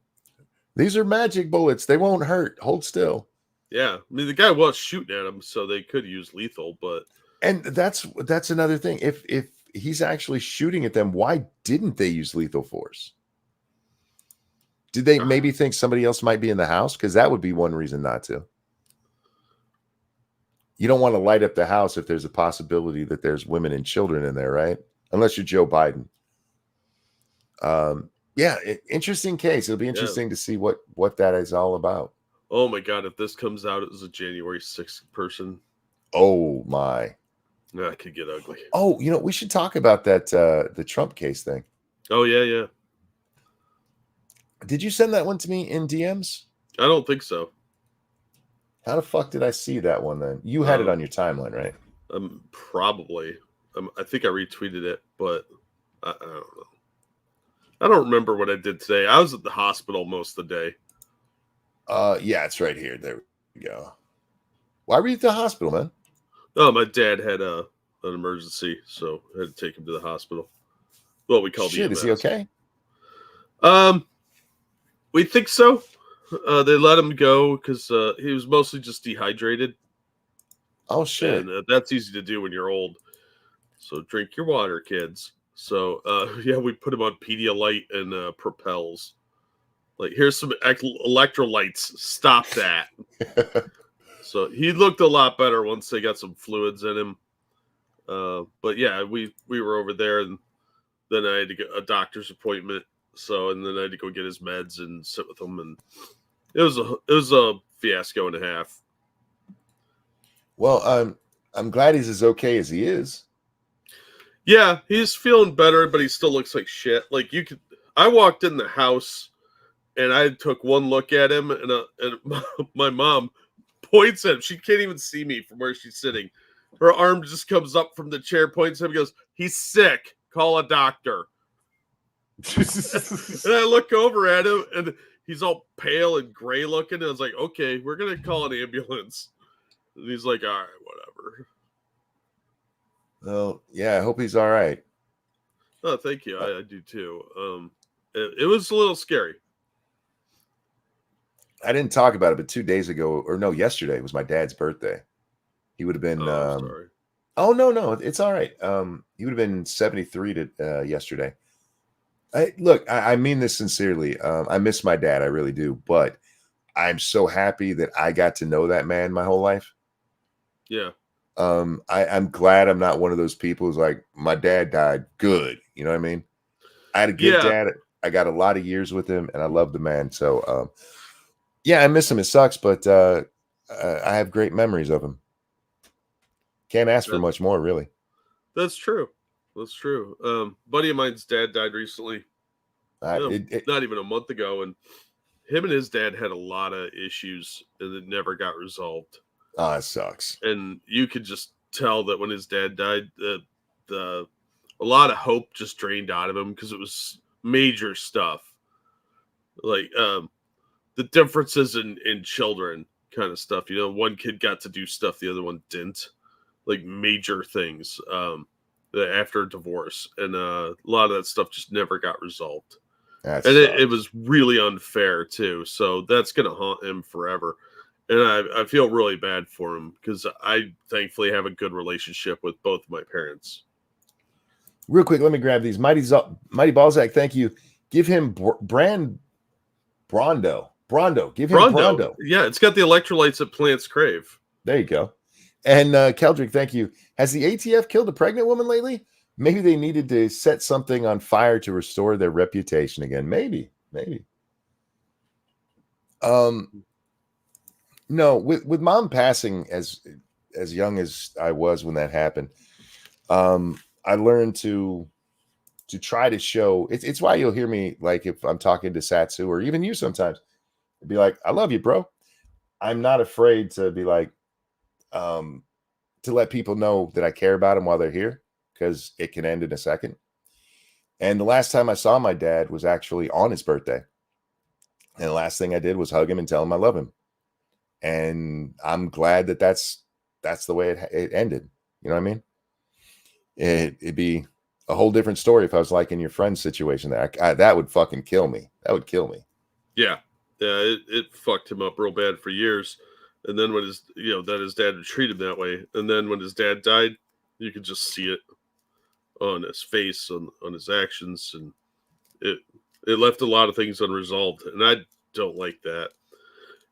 These are magic bullets. They won't hurt. Hold still. Yeah, I mean, the guy was shooting at him, so they could use lethal, but And that's another thing. If he's actually shooting at them, why didn't they use lethal force? Did they maybe think somebody else might be in the house? Because that would be one reason not to. You don't want to light up the house if there's a possibility that there's women and children in there, right? Unless you're Joe Biden. Yeah, interesting case. It'll be interesting to see what that is all about. Oh my God, if this comes out as a January 6th person. Oh my. That could get ugly. Oh, we should talk about that the Trump case thing. Oh, yeah. Did you send that one to me in DMs? I don't think so. How the fuck did I see that one then? You had it on your timeline, right? Probably. I think I retweeted it, but I don't know. I don't remember what I did today. I was at the hospital most of the day. Yeah, it's right here. There we go. Why were you at the hospital, man? Oh, my dad had an emergency, so I had to take him to the hospital. Well, we called Shit, is he okay? We think so. They let him go because he was mostly just dehydrated. Oh, shit. And that's easy to do when you're old. So drink your water, kids. So, yeah, we put him on Pedialyte and Propels. Like, here's some electrolytes. Stop that. So he looked a lot better once they got some fluids in him. But yeah, we were over there, and then I had to get a doctor's appointment. So, and then I had to go get his meds and sit with him, and it was a fiasco and a half. Well, I'm glad he's as okay as he is. Yeah, he's feeling better, but he still looks like shit. Like I walked in the house, and I took one look at him, and my mom points at him. She can't even see me from where she's sitting. Her arm just comes up from the chair, points at him, and goes, "He's sick. Call a doctor." And I look over at him, and he's all pale and gray looking. And I was like, "Okay, we're gonna call an ambulance." And he's like, "All right, whatever." Well, yeah, I hope he's all right. Oh, thank you. I do too. It was a little scary. I didn't talk about it, but 2 days ago, or no, yesterday was my dad's birthday. He would have been. Sorry. Oh no, it's all right. He would have been 73 yesterday. I mean this sincerely. I miss my dad, I really do, but I'm so happy that I got to know that man my whole life. Yeah. I'm glad I'm not one of those people who's like, my dad died. Good. You know what I mean? I had a good dad. I got a lot of years with him, and I love the man. So, yeah, I miss him. It sucks, but I have great memories of him. Can't ask for much more, really. That's true. That's true. Buddy of mine's dad died recently. Not even a month ago, and him and his dad had a lot of issues, and it never got resolved. Oh, it sucks. And you could just tell that when his dad died, a lot of hope just drained out of him because it was major stuff. Like the differences in children kind of stuff. One kid got to do stuff the other one didn't. Like major things after divorce. And a lot of that stuff just never got resolved. It was really unfair, too. So that's going to haunt him forever. And I feel really bad for him because I thankfully have a good relationship with both of my parents. Real quick, let me grab these. Mighty Balzac, thank you. Give him Brondo. Give him Brondo. Yeah, it's got the electrolytes that plants crave. There you go. And Keldrick, thank you. Has the ATF killed a pregnant woman lately? Maybe they needed to set something on fire to restore their reputation again. Maybe. No, with mom passing as young as I was when that happened, I learned to try to show. It's why you'll hear me, like, if I'm talking to Satsu or even you sometimes, be like, I love you, bro. I'm not afraid to be like, to let people know that I care about them while they're here, because it can end in a second. And the last time I saw my dad was actually on his birthday. And the last thing I did was hug him and tell him I love him. And I'm glad that that's the way it ended. You know what I mean? It'd be a whole different story if I was like in your friend's situation there. That would fucking kill me. That would kill me. Yeah. It fucked him up real bad for years. And then when his dad would treat him that way. And then when his dad died, you could just see it on his face, on his actions. And it left a lot of things unresolved. And I don't like that.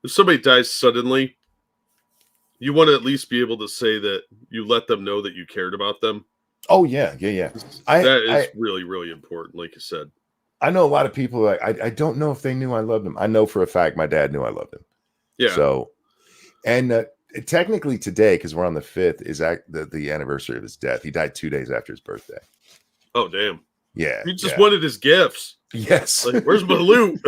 If somebody dies suddenly, you want to at least be able to say that you let them know that you cared about them. Oh, yeah. That is really, really important, like you said. I know a lot of people, like, I don't know if they knew I loved them. I know for a fact my dad knew I loved him. Yeah. So, and technically today, because we're on the 5th, is the anniversary of his death. He died 2 days after his birthday. Oh, damn. Yeah. He just wanted his gifts. Yes. Like, where's my loot?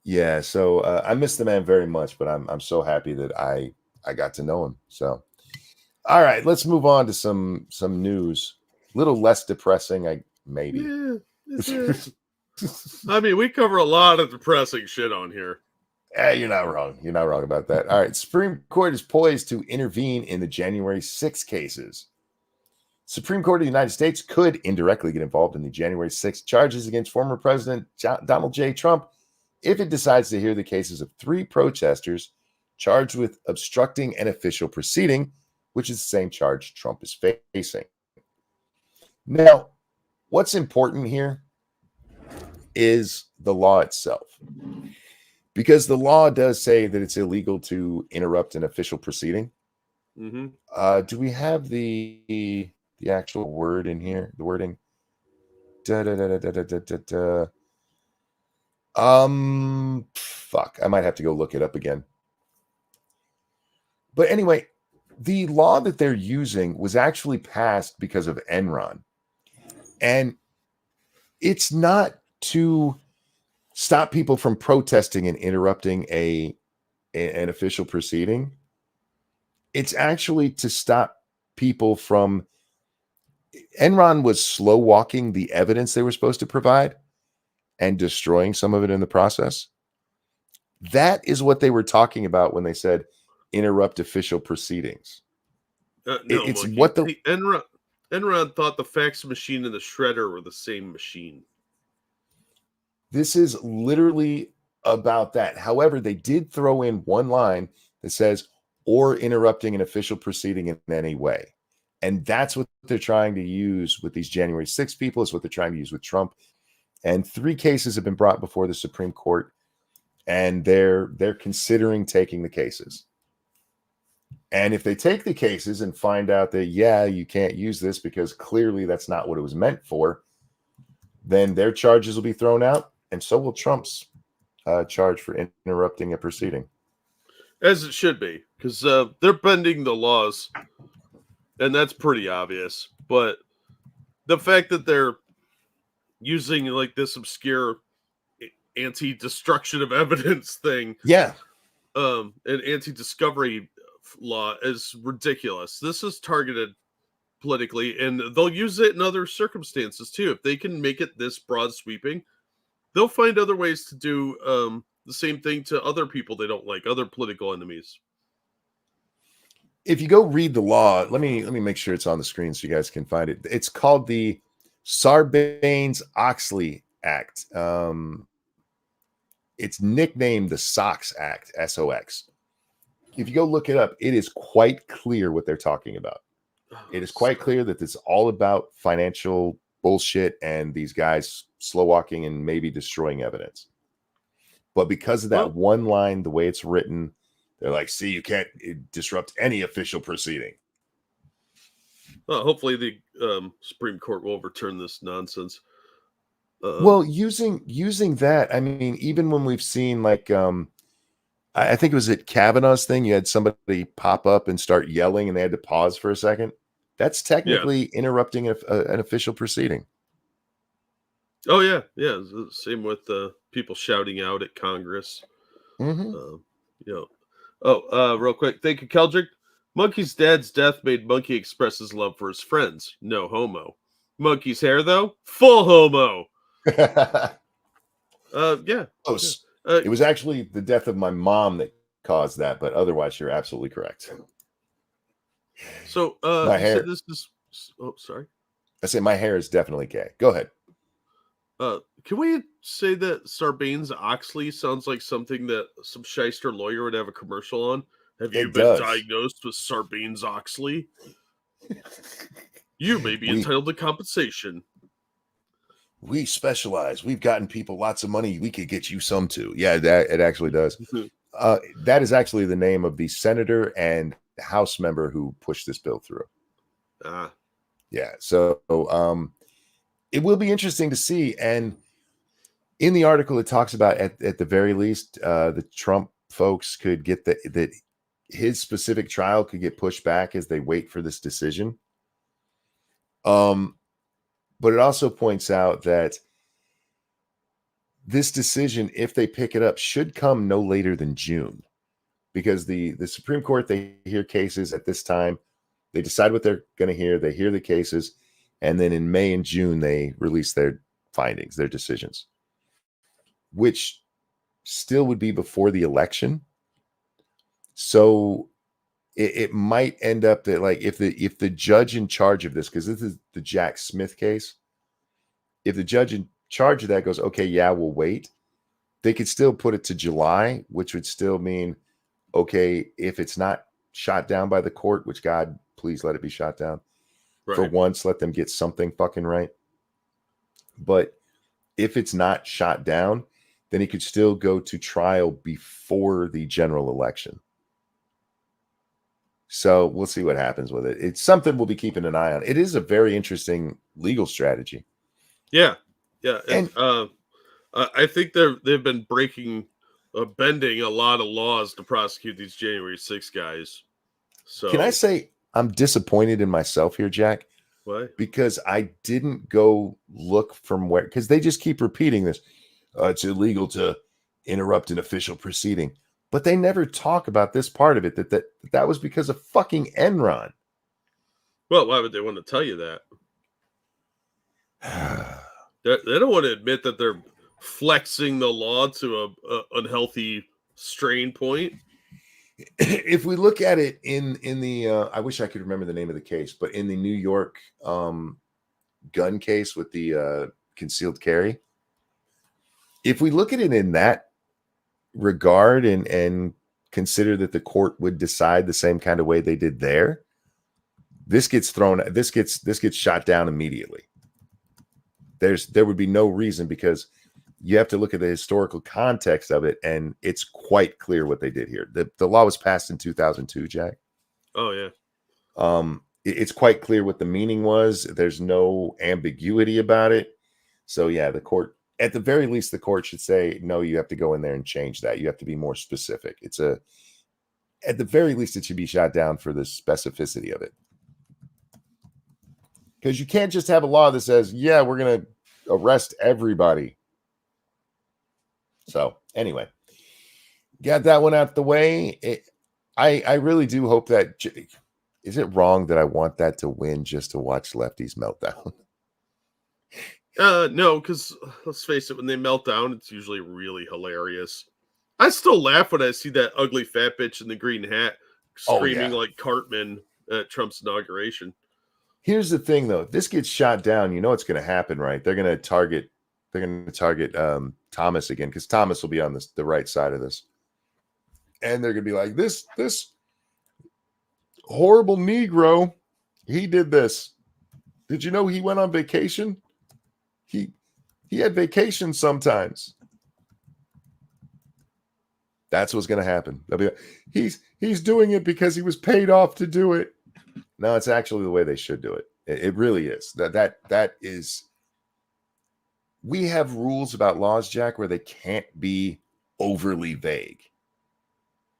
Yeah, so I miss the man very much, but I'm so happy that I got to know him. So, all right, let's move on to some news. A little less depressing, maybe. Yeah. I mean, we cover a lot of depressing shit on here. You're not wrong. You're not wrong about that. All right, Supreme Court is poised to intervene in the January 6 cases. Supreme Court of the United States could indirectly get involved in the January 6 charges against former President Donald J. Trump if it decides to hear the cases of 3 protesters charged with obstructing an official proceeding, which is the same charge Trump is facing. Now, what's important here is the law itself, because the law does say that it's illegal to interrupt an official proceeding. Mm-hmm. Do we have the actual word in here? The wording. Fuck. I might have to go look it up again. But anyway, the law that they're using was actually passed because of Enron. And it's not to stop people from protesting and interrupting an official proceeding. It's actually to stop people from. Enron was slow walking the evidence they were supposed to provide and destroying some of it in the process. That is what they were talking about when they said interrupt official proceedings. No, it's Monkey. what the Enron thought the fax machine and the shredder were the same machine. This is literally about that. However, they did throw in one line that says, or interrupting an official proceeding in any way. And that's what they're trying to use with these January 6 people, is what they're trying to use with Trump. And 3 cases have been brought before the Supreme Court, and they're considering taking the cases. And if they take the cases and find out that, yeah, you can't use this because clearly that's not what it was meant for, then their charges will be thrown out, and so will Trump's charge for interrupting a proceeding. As it should be, because they're bending the laws, and that's pretty obvious. But the fact that they're using like this obscure anti-destruction of evidence thing, an anti-discovery law, is ridiculous. This is targeted politically, and they'll use it in other circumstances too. If they can make it this broad sweeping, they'll find other ways to do the same thing to other people they don't like, other political enemies. If you go read the law, let me make sure it's on the screen so you guys can find it. It's called the Sarbanes-Oxley Act. It's nicknamed the SOX Act, SOX. If you go look it up, it is quite clear what they're talking about. It is quite clear that it's all about financial bullshit and these guys slow walking and maybe destroying evidence. But because of that one line, the way it's written, they're like, see, you can't disrupt any official proceeding. Hopefully the Supreme Court will overturn this nonsense. Well, using that, I mean, even when we've seen like I think it was at Kavanaugh's thing, you had somebody pop up and start yelling and they had to pause for a second. That's technically interrupting an official proceeding. Oh yeah, same with people shouting out at Congress. Mm-hmm. Real quick, thank you, Keldrick. Monkey's dad's death made Monkey express his love for his friends. No homo. Monkey's hair, though, full homo. Yeah. Close. It was actually the death of my mom that caused that, but otherwise, you're absolutely correct. So, my hair. Said this is. Oh, sorry. I say my hair is definitely gay. Go ahead. Can we say that Sarbanes-Oxley sounds like something that some shyster lawyer would have a commercial on? Have you been diagnosed with Sarbanes-Oxley? You may be entitled to compensation. We specialize. We've gotten people lots of money. We could get you some too. Yeah, it actually does. That is actually the name of the senator and House member who pushed this bill through. Yeah. So it will be interesting to see. And in the article, it talks about at the very least, the Trump folks could get that his specific trial could get pushed back as they wait for this decision. But it also points out that this decision, if they pick it up, should come no later than June, because the Supreme Court, they hear cases at this time, they decide what they're going to hear, they hear the cases, and then in May and June, they release their findings, their decisions, which still would be before the election. So it might end up that, like, if the judge in charge of this, because this is the Jack Smith case, if the judge in charge of that goes, okay, yeah, we'll wait, they could still put it to July, which would still mean, okay, if it's not shot down by the court, which God, please let it be shot down. Right. For once, let them get something fucking right. But if it's not shot down, then he could still go to trial before the general election. So we'll see what happens with it. It's something we'll be keeping an eye on. It is a very interesting legal strategy. Yeah. And I think they've been bending a lot of laws to prosecute these January 6 guys. So can I say I'm disappointed in myself here, Jack? Why? Because I didn't go look from where, because they just keep repeating this. It's illegal to interrupt an official proceeding. But they never talk about this part of it, that was because of fucking Enron. Well, why would they want to tell you that? They don't want to admit that they're flexing the law to a unhealthy strain point. If we look at it in the, I wish I could remember the name of the case, but in the New York gun case with the concealed carry, if we look at it in that regard and consider that the court would decide the same kind of way they did there, this gets shot down immediately. There would be no reason, because you have to look at the historical context of it, and it's quite clear what they did here. The law was passed in 2002, Jack. Oh yeah. It's quite clear what the meaning was. There's no ambiguity about it. So yeah, the court, at the very least, the court should say, no, you have to go in there and change that. You have to be more specific. At the very least, it should be shot down for the specificity of it. Because you can't just have a law that says, yeah, we're going to arrest everybody. So anyway, got that one out the way. I really do hope that, is it wrong that I want that to win just to watch lefties melt down? No, because let's face it, when they melt down, it's usually really hilarious. I still laugh when I see that ugly fat bitch in the green hat screaming like Cartman at Trump's inauguration. Here's the thing, though. If this gets shot down, you know what's going to happen, right? They're going to target Thomas again, because Thomas will be on the right side of this. And they're going to be like, this horrible Negro, he did this. Did you know he went on vacation? He had vacation sometimes. That's what's going to happen. They'll be like, he's doing it because he was paid off to do it. No, it's actually the way they should do it. It really is. That is we have rules about laws, Jack, where they can't be overly vague.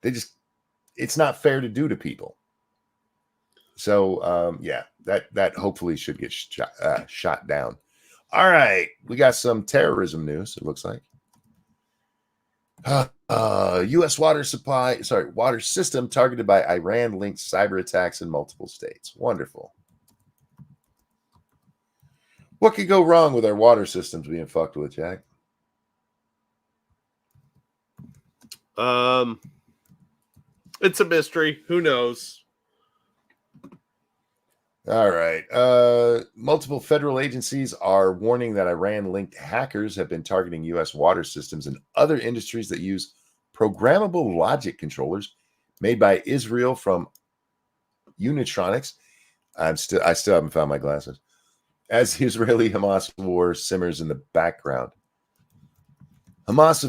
It's not fair to do to people. So, that hopefully should get shot down. All right, we got some terrorism news, it looks like. U.S. water system targeted by Iran-linked cyber attacks in multiple states. Wonderful. What could go wrong with our water systems being fucked with, Jack? It's a mystery. Who knows? All right. Multiple federal agencies are warning that Iran-linked hackers have been targeting U.S. water systems and other industries that use programmable logic controllers made by Israel from Unitronics. I still haven't found my glasses. As the Israeli-Hamas war simmers in the background. Hamas.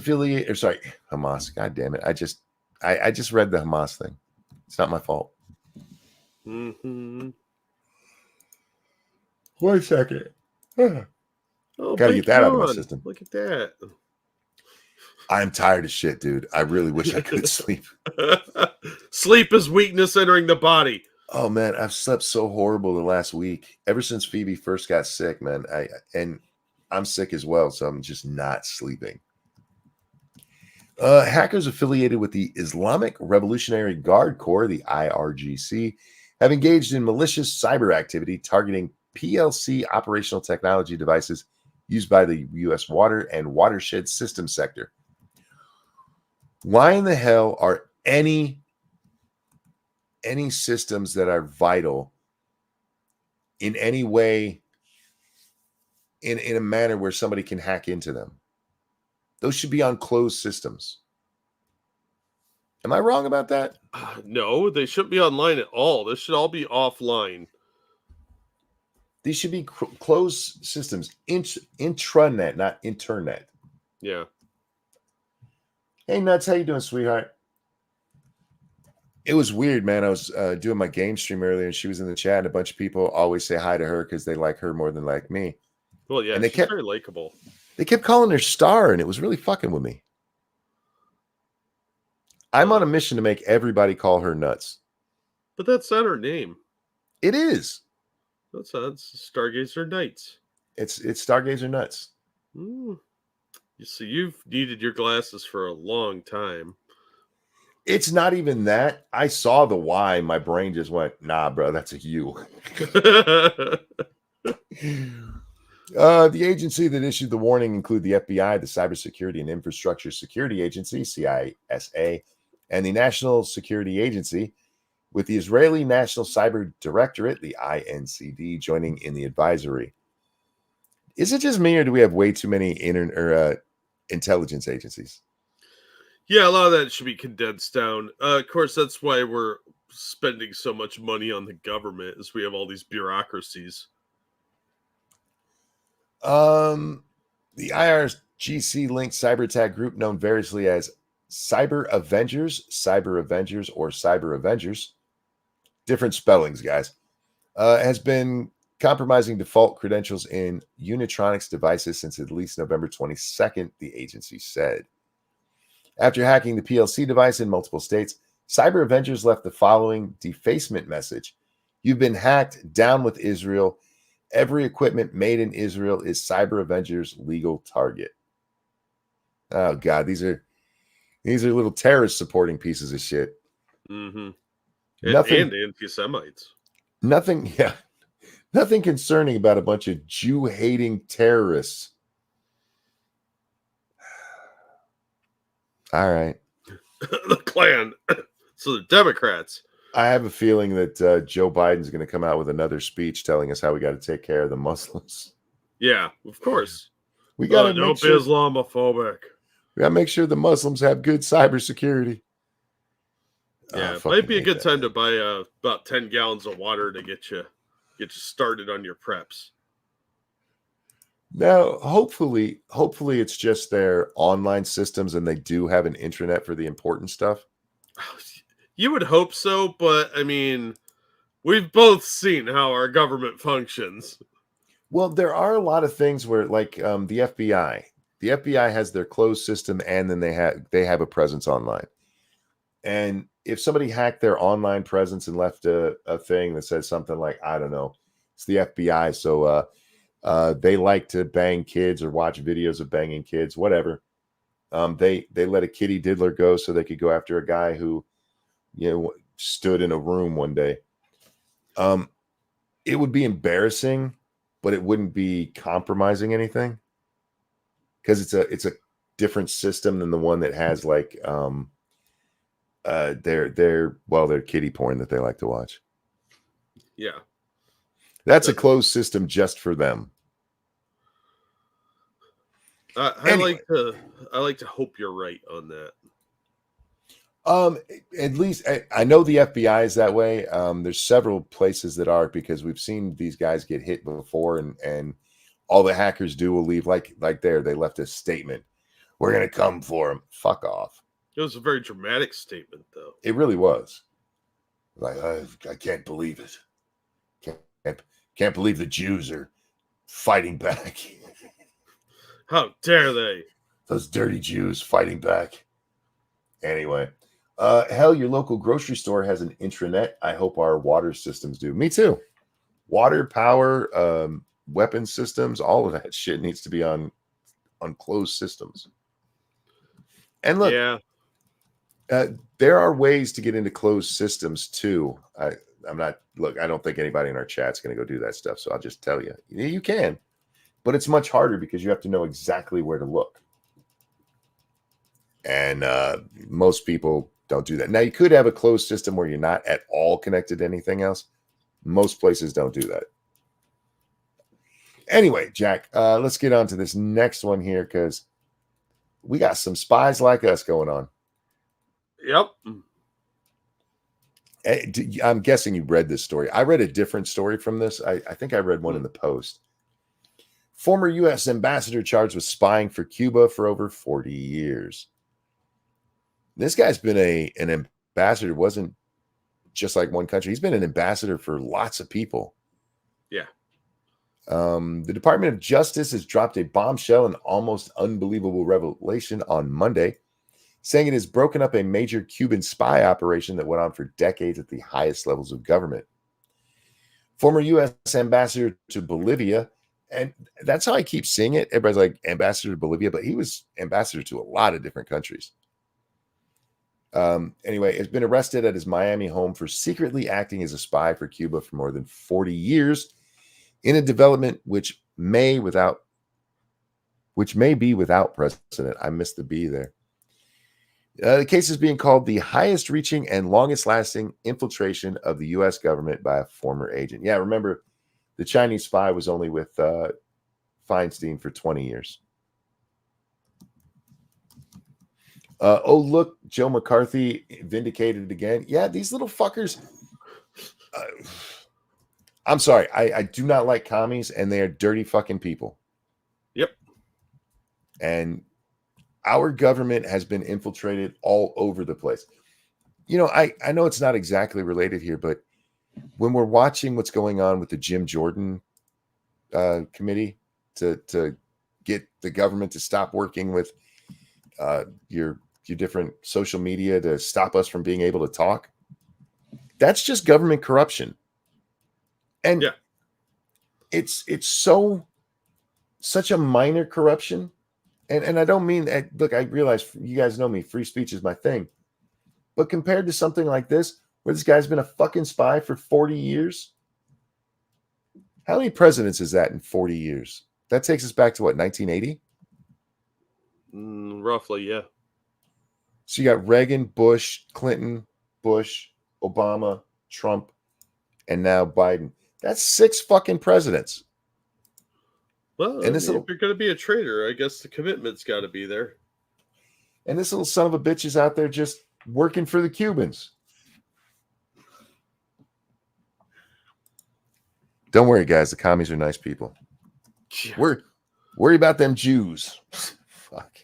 God damn it. I just read the Hamas thing. It's not my fault. Mm-hmm. 1 second. Oh, Gotta get that out of my system. Look at that. I'm tired as shit, dude. I really wish I could sleep. Sleep is weakness entering the body. Oh man, I've slept so horrible the last week. Ever since Phoebe first got sick, man. I'm sick as well, so I'm just not sleeping. Hackers affiliated with the Islamic Revolutionary Guard Corps, the IRGC, have engaged in malicious cyber activity targeting PLC operational technology devices used by the U.S. water and watershed system sector. Why in the hell are any systems that are vital in any way in a manner where somebody can hack into them? Those should be on closed systems. Am I wrong about that? No, they shouldn't be online at all. This should all be offline. These should be closed systems, intranet, not internet. Yeah. Hey, Nuts, how you doing, sweetheart? It was weird, man. I was doing my game stream earlier, and she was in the chat, and a bunch of people always say hi to her because they like her more than like me. Well, yeah, and they she's very likable. They kept calling her Star, and it was really fucking with me. I'm on a mission to make everybody call her Nuts. But that's not her name. It is. That's Stargazer Nights. It's Stargazer Nuts. You see, you've needed your glasses for a long time. It's not even that. I saw the Y. My brain just went, nah, bro, that's a U. The agency that issued the warning include the FBI, the Cybersecurity and Infrastructure Security Agency, CISA, and the National Security Agency, with the Israeli National Cyber Directorate, the INCD, joining in the advisory. Is it just me, or do we have way too many intelligence agencies? Yeah, a lot of that should be condensed down. Of course, that's why we're spending so much money on the government, is we have all these bureaucracies. The IRGC-linked cyber attack group, known variously as Cyber Avengers, or Cyber Avengers, different spellings, guys, has been compromising default credentials in Unitronics devices since at least November 22nd, the agency said. After hacking the PLC device in multiple states, Cyber Avengers left the following defacement message: "You've been hacked. Down with Israel. Every equipment made in Israel is Cyber Avengers' legal target." Oh God, these are little terrorist supporting pieces of shit. Mm-hmm. And anti-Semites. Nothing concerning about a bunch of Jew-hating terrorists. All right. The Klan. So the Democrats. I have a feeling that Joe Biden's going to come out with another speech telling us how we got to take care of the Muslims. Yeah, of course. We got to don't be Islamophobic. We got to make sure the Muslims have good cybersecurity. Yeah, it might be a good time to buy about 10 gallons of water to get you started on your preps. Now, hopefully it's just their online systems and they do have an intranet for the important stuff. You would hope so, but I mean, we've both seen how our government functions. Well, there are a lot of things where, like the FBI. The FBI has their closed system, and then they have a presence online. And if somebody hacked their online presence and left a thing that says something like, I don't know, it's the FBI, so they like to bang kids or watch videos of banging kids, whatever. They let a kitty diddler go so they could go after a guy who, stood in a room one day. It would be embarrassing, but it wouldn't be compromising anything, because it's a different system than the one that has like their kitty porn that they like to watch. Yeah, that's a closed system just for them. Anyway. I like to hope you're right on that. At least I know the FBI is that way. There's several places that are, because we've seen these guys get hit before, and all the hackers do will leave like they left a statement. We're gonna come for them. Fuck off. It was a very dramatic statement, though. It really was. Like, I can't believe it. Can't believe the Jews are fighting back. How dare they? Those dirty Jews fighting back. Anyway, hell, your local grocery store has an intranet. I hope our water systems do. Me too. Water, power, weapon systems, all of that shit needs to be on closed systems. And look, yeah. There are ways to get into closed systems too. I don't think anybody in our chat's going to go do that stuff. So I'll just tell you, you can, but it's much harder because you have to know exactly where to look. And most people don't do that. Now, you could have a closed system where you're not at all connected to anything else. Most places don't do that. Anyway, Jack, let's get on to this next one here, because we got some spies like us going on. Yep. I'm guessing you read this story. I read a different story from this. I think I read one in the Post. Former U.S. ambassador charged with spying for Cuba for over 40 years. This guy's been an ambassador. It wasn't just like one country. He's been an ambassador for lots of people. Yeah. The Department of Justice has dropped a bombshell and almost unbelievable revelation on Monday, saying it has broken up a major Cuban spy operation that went on for decades at the highest levels of government. Former U.S. ambassador to Bolivia, and that's how I keep seeing it. Everybody's like ambassador to Bolivia, but he was ambassador to a lot of different countries. Anyway, has been arrested at his Miami home for secretly acting as a spy for Cuba for more than 40 years in a development which may be without precedent. I missed the B there. The case is being called the highest reaching and longest lasting infiltration of the U.S. government by a former agent. Yeah, remember, the Chinese spy was only with Feinstein for 20 years. Oh, look, Joe McCarthy vindicated again. Yeah, these little fuckers. I'm sorry. I do not like commies, and they are dirty fucking people. Yep. And our government has been infiltrated all over the place. I know it's not exactly related here, but when we're watching what's going on with the Jim Jordan committee to get the government to stop working with your different social media to stop us from being able to talk, that's just government corruption. And yeah, it's such a minor corruption. And I don't mean that. Look, I realize you guys know me. Free speech is my thing. But compared to something like this, where this guy's been a fucking spy for 40 years, how many presidents is that in 40 years? That takes us back to what, 1980? Roughly, yeah. So you got Reagan, Bush, Clinton, Bush, Obama, Trump, and now Biden. That's 6 fucking presidents. Well, if you're going to be a traitor, I guess the commitment's got to be there. And this little son of a bitch is out there just working for the Cubans. Don't worry, guys. The commies are nice people. Yeah. Worry about them Jews. Fuck.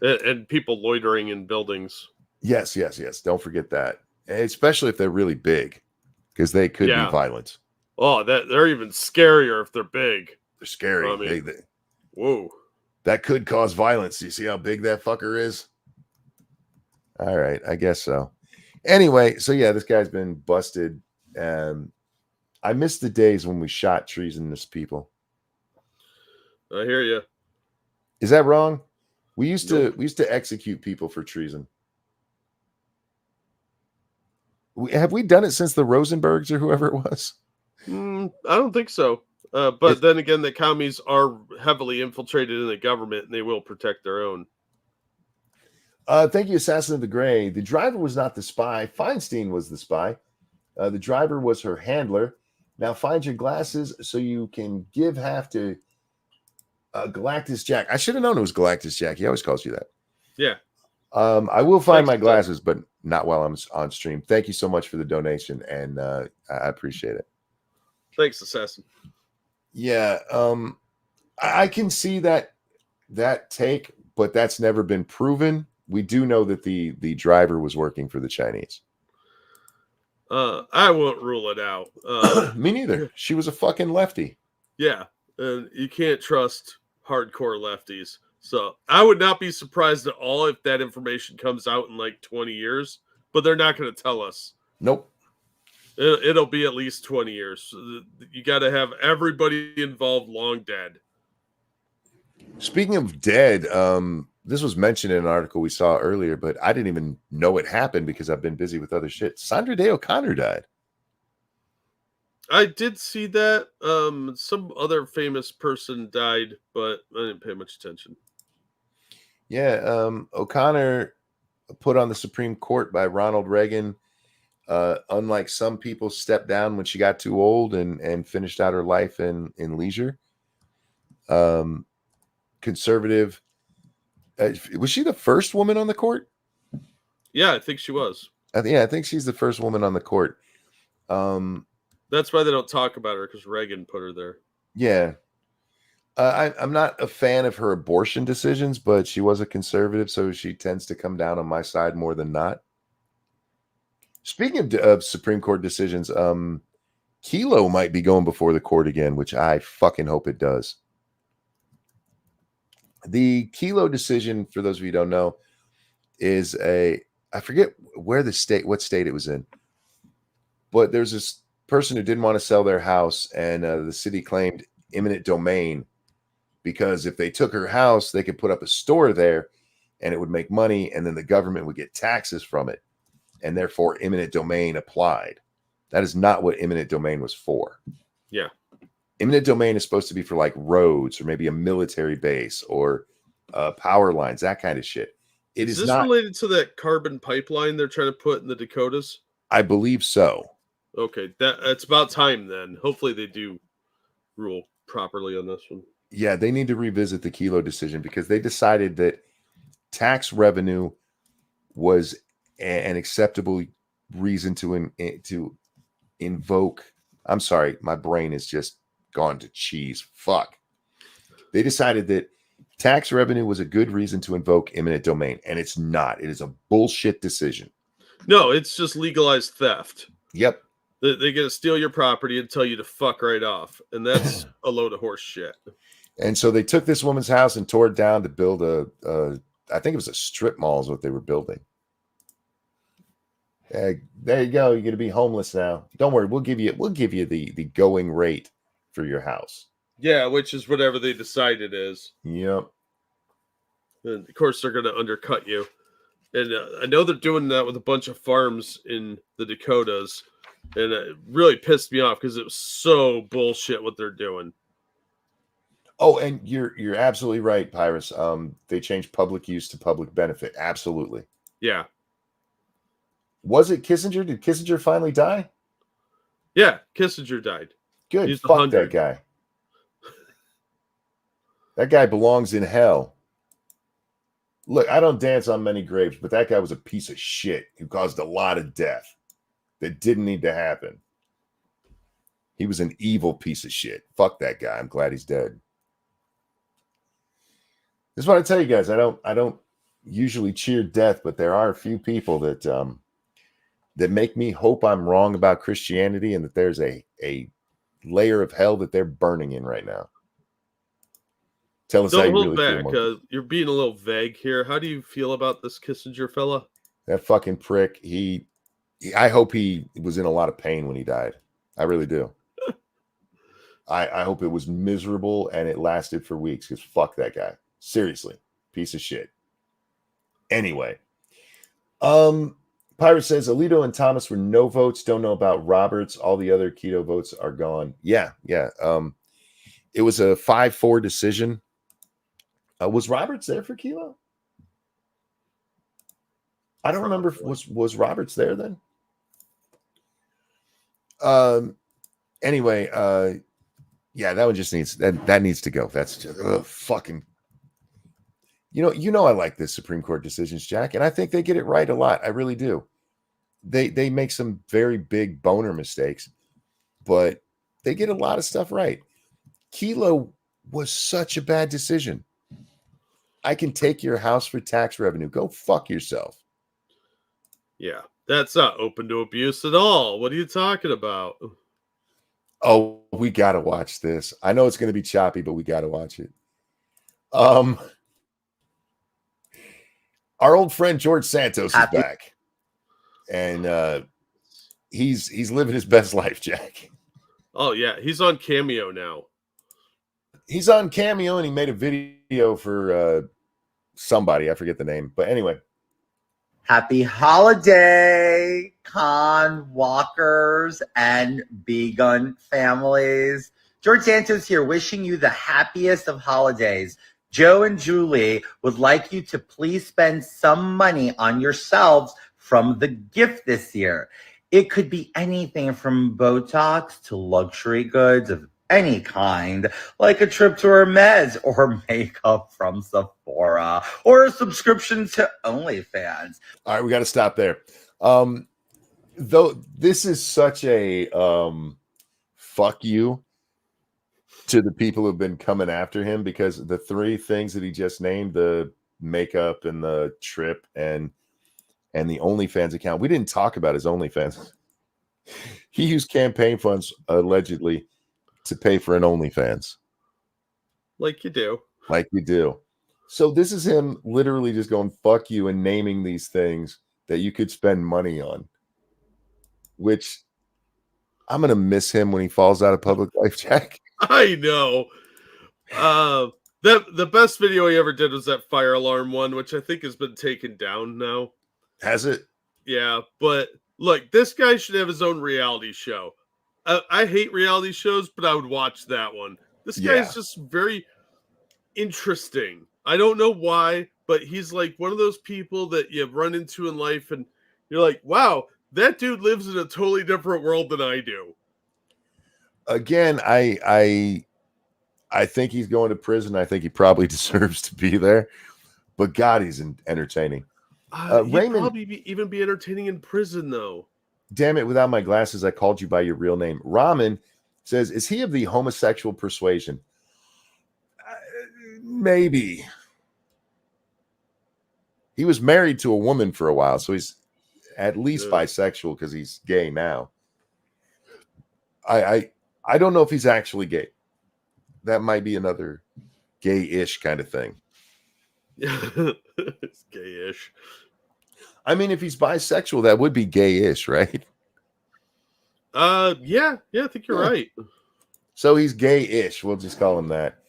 And people loitering in buildings. Yes. Don't forget that. Especially if they're really big, because they could be violent. Oh, they're even scarier if they're big. They're scary. I mean, They- whoa. that could cause violence. You see how big that fucker is? All right, I guess so. Anyway, so yeah, this guy's been busted. I miss the days when we shot treasonous people. I hear you. Is that wrong? We used Nope. to execute people for treason. Have we done it since the Rosenbergs or whoever it was? I don't think so. But then again, the commies are heavily infiltrated in the government, and they will protect their own. Thank you, Assassin of the Gray. The driver was not the spy. Feinstein was the spy. The driver was her handler. Now find your glasses so you can give half to Galactus Jack. I should have known it was Galactus Jack. He always calls you that. Yeah. I will find Thanks, my Doug. glasses, but not while I'm on stream. Thank you so much for the donation, and I appreciate it. Thanks, Assassin. Yeah, I can see that take, but that's never been proven. We do know that the driver was working for the Chinese. I won't rule it out. Me neither. She was a fucking lefty. Yeah, and you can't trust hardcore lefties. So I would not be surprised at all if that information comes out in like 20 years, but they're not going to tell us. Nope. It'll be at least 20 years. You got to have everybody involved long dead. Speaking of dead, this was mentioned in an article we saw earlier, but I didn't even know it happened because I've been busy with other shit. Sandra Day O'Connor died. I did see that. Some other famous person died, but I didn't pay much attention. Yeah, O'Connor put on the Supreme Court by Ronald Reagan. Unlike some people, stepped down when she got too old and finished out her life in leisure. Conservative. Was she the first woman on the court? Yeah, I think she was. I think she's the first woman on the court. That's why they don't talk about her, because Reagan put her there. Yeah. I'm not a fan of her abortion decisions, but she was a conservative, so she tends to come down on my side more than not. Speaking of Supreme Court decisions, Kelo might be going before the court again, which I fucking hope it does. The Kelo decision, for those of you who don't know, is I forget what state it was in, but there's this person who didn't want to sell their house, and the city claimed eminent domain because if they took her house, they could put up a store there and it would make money, and then the government would get taxes from it, and therefore eminent domain applied. That is not what eminent domain was for. Yeah. Eminent domain is supposed to be for like roads or maybe a military base or power lines, that kind of shit. Is this not related to that carbon pipeline they're trying to put in the Dakotas? I believe so. Okay, it's about time then. Hopefully they do rule properly on this one. Yeah, they need to revisit the Kelo decision because they decided that tax revenue was an acceptable reason to invoke. I'm sorry, my brain is just gone to cheese. Fuck. They decided that tax revenue was a good reason to invoke eminent domain, and it's not. It is a bullshit decision. No, it's just legalized theft. Yep. They're going to steal your property and tell you to fuck right off, and that's a load of horse shit. And so they took this woman's house and tore it down to build I think it was a strip mall is what they were building. There you go. You're going to be homeless now. Don't worry. We'll give you the going rate for your house. Yeah, which is whatever they decide it is. Yep. And of course, they're going to undercut you. And I know they're doing that with a bunch of farms in the Dakotas. And it really pissed me off because it was so bullshit what they're doing. Oh, and you're absolutely right, Pyrus. They changed public use to public benefit. Absolutely. Yeah. Was it Kissinger? Did Kissinger finally die? Yeah, Kissinger died. Good. He's Fuck that guy. That guy belongs in hell. Look, I don't dance on many graves, but that guy was a piece of shit who caused a lot of death that didn't need to happen. He was an evil piece of shit. Fuck that guy. I'm glad he's dead. This is what I tell you guys. I don't usually cheer death, but there are a few people that make me hope I'm wrong about Christianity and that there's a layer of hell that they're burning in right now. Tell us how Don't you hold really back. feel. You're being a little vague here. How do you feel about this Kissinger fella? That fucking prick. I hope he was in a lot of pain when he died. I really do. I hope it was miserable and it lasted for weeks because fuck that guy. Seriously. Piece of shit. Anyway. Pirate says Alito and Thomas were no votes. Don't know about Roberts. All the other keto votes are gone. Yeah. It was a 5-4 decision. Was Roberts there for Kilo? I don't remember. Was Roberts there then? Anyway, yeah, that one just needs that needs to go. That's just fucking. You know, I like this Supreme Court decisions, Jack, and I think they get it right a lot. I really do. They make some very big boner mistakes, but they get a lot of stuff right. Kilo was such a bad decision. I can take your house for tax revenue. Go fuck yourself. Yeah, that's not open to abuse at all. What are you talking about? Oh, we got to watch this. I know it's going to be choppy, but we got to watch it. Our old friend George Santos is back, and he's living his best life, Jack. Oh yeah, he's on Cameo now. He's on Cameo, and he made a video for somebody. I forget the name, but anyway. Happy holiday, con walkers and vegan families. George Santos here, wishing you the happiest of holidays. Joe and Julie would like you to please spend some money on yourselves from the gift this year. It could be anything from Botox to luxury goods of any kind, like a trip to Hermes or makeup from Sephora or a subscription to OnlyFans. All right, we got to stop there. Though this is such a fuck you to the people who've been coming after him, because the three things that he just named, the makeup and the trip and the OnlyFans account, we didn't talk about his OnlyFans. He used campaign funds allegedly to pay for an OnlyFans. Like you do. Like you do. So this is him literally just going, fuck you, and naming these things that you could spend money on. Which I'm going to miss him when he falls out of public life, Jack. I know. The best video he ever did was that fire alarm one, which I think has been taken down now. Has it? Yeah, but look, this guy should have his own reality show. I hate reality shows, but I would watch that one. This guy is just very interesting. I don't know why, but he's like one of those people that you run into in life and you're like, wow, that dude lives in a totally different world than I do. Again, I think he's going to prison. I think he probably deserves to be there. But God, he's entertaining. He'd Raymond, probably even be entertaining in prison, though. Damn it, without my glasses, I called you by your real name. Ramen says, is he of the homosexual persuasion? Maybe. He was married to a woman for a while, so he's at least bisexual because he's gay now. I don't know if he's actually gay. That might be another gay-ish kind of thing. It's gay-ish. I mean, if he's bisexual, that would be gay-ish, right? Yeah, I think you're right. So he's gay-ish. We'll just call him that.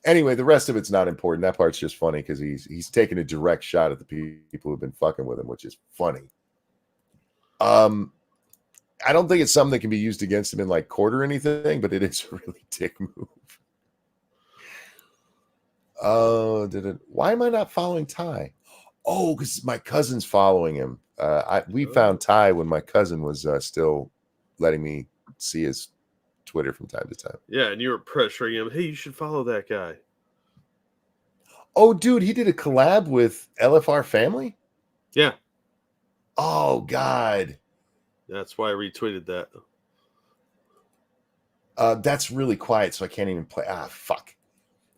Anyway, the rest of it's not important. That part's just funny because he's taking a direct shot at the people who've been fucking with him, which is funny. I don't think it's something that can be used against him in like court or anything, but it is a really dick move. Why am I not following Ty? Oh, because my cousin's following him. We found Ty when my cousin was still letting me see his Twitter from time to time. Yeah, and you were pressuring him. Hey, you should follow that guy. Oh, dude, he did a collab with LFR Family? Yeah. Oh, God. That's why I retweeted that. That's really quiet, so I can't even play. Fuck.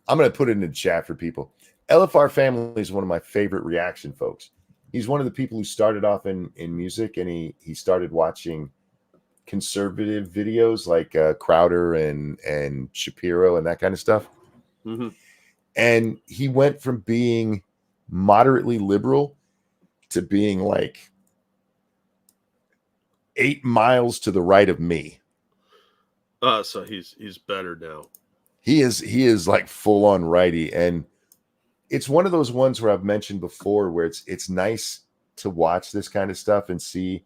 I'm going to put it in the chat for people. LFR Family is one of my favorite reaction folks. He's one of the people who started off in music, and he started watching conservative videos like Crowder and Shapiro and that kind of stuff. Mm-hmm. And he went from being moderately liberal to being like 8 miles to the right of me. So he's better now. He is like full on righty, and it's one of those ones where I've mentioned before where it's nice to watch this kind of stuff and see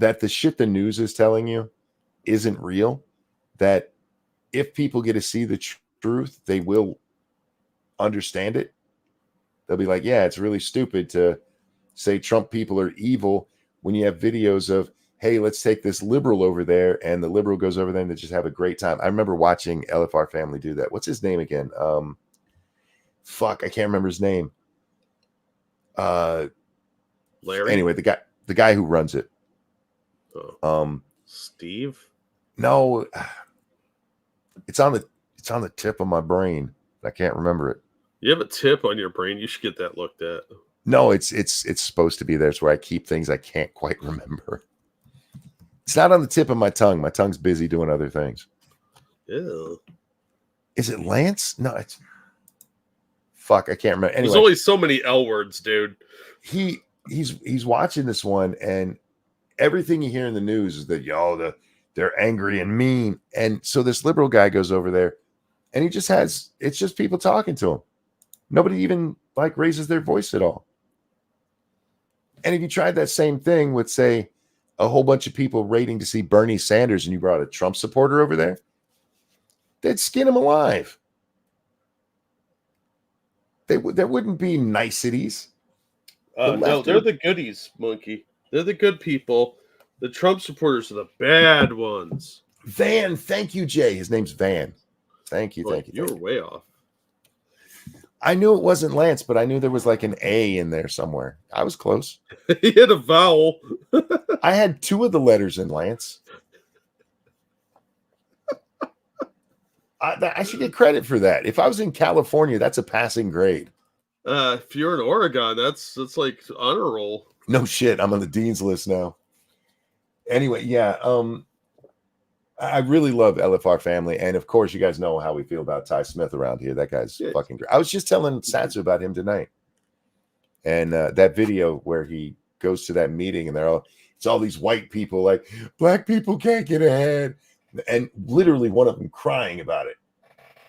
that the shit the news is telling you isn't real. That if people get to see the truth, they will understand it. They'll be like, yeah, it's really stupid to say Trump people are evil when you have videos of, hey, let's take this liberal over there, and the liberal goes over there and they just have a great time. I remember watching LFR family do that. What's his name again? I can't remember his name. Larry. Anyway, the guy who runs it. Steve. No, it's on the tip of my brain. I can't remember it. You have a tip on your brain. You should get that looked at. No, it's supposed to be there. It's where I keep things I can't quite remember. It's not on the tip of my tongue. My tongue's busy doing other things. Ew. Is it Lance? No, it's fuck. I can't remember. Anyway, there's only so many L words, dude. He's watching this one, and everything you hear in the news is that they're angry and mean. And so this liberal guy goes over there, and it's just people talking to him. Nobody even like raises their voice at all. And if you tried that same thing with, say, a whole bunch of people waiting to see Bernie Sanders, and you brought a Trump supporter over there, they'd skin him alive. There wouldn't be niceties. No, they're the goodies, Monkey. They're the good people. The Trump supporters are the bad ones. Van, thank you, Jay. His name's Van. Thank you. You were way off. I knew it wasn't Lance, but I knew there was like an A in there somewhere. I was close. He had a vowel. I had 2 of the letters in Lance. I should get credit for that. If I was in California, that's a passing grade. If you're in Oregon, that's like honor roll. No shit. I'm on the dean's list now. Anyway, yeah. I really love LFR family, and of course, you guys know how we feel about Ty Smith around here. That guy's fucking great. I was just telling Satsu about him tonight, and that video where he goes to that meeting, and it's all these white people like, black people can't get ahead, and literally one of them crying about it.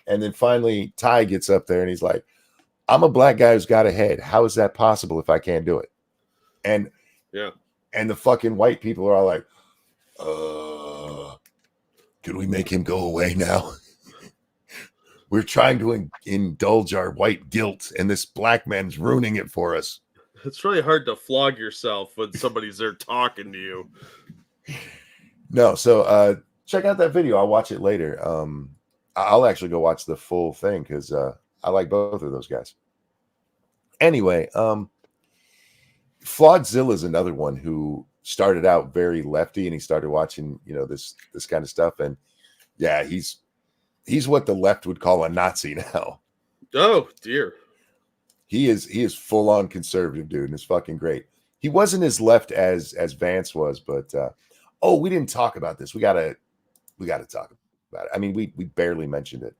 And then finally, Ty gets up there and he's like, "I'm a black guy who's got ahead. How is that possible if I can't do it?" And the fucking white people are all like, could we make him go away now? We're trying to indulge our white guilt, and this black man's ruining it for us. It's really hard to flog yourself when somebody's there talking to you. No, so check out that video. I'll watch it later. I'll actually go watch the full thing because I like both of those guys. Anyway, Flawedzilla is another one who started out very lefty, and he started watching, this kind of stuff, and yeah, he's what the left would call a Nazi now. Oh dear. He is full on conservative, dude, and it's fucking great. He wasn't as left as Vance was, but we didn't talk about this. We gotta talk about it. I mean, we barely mentioned it.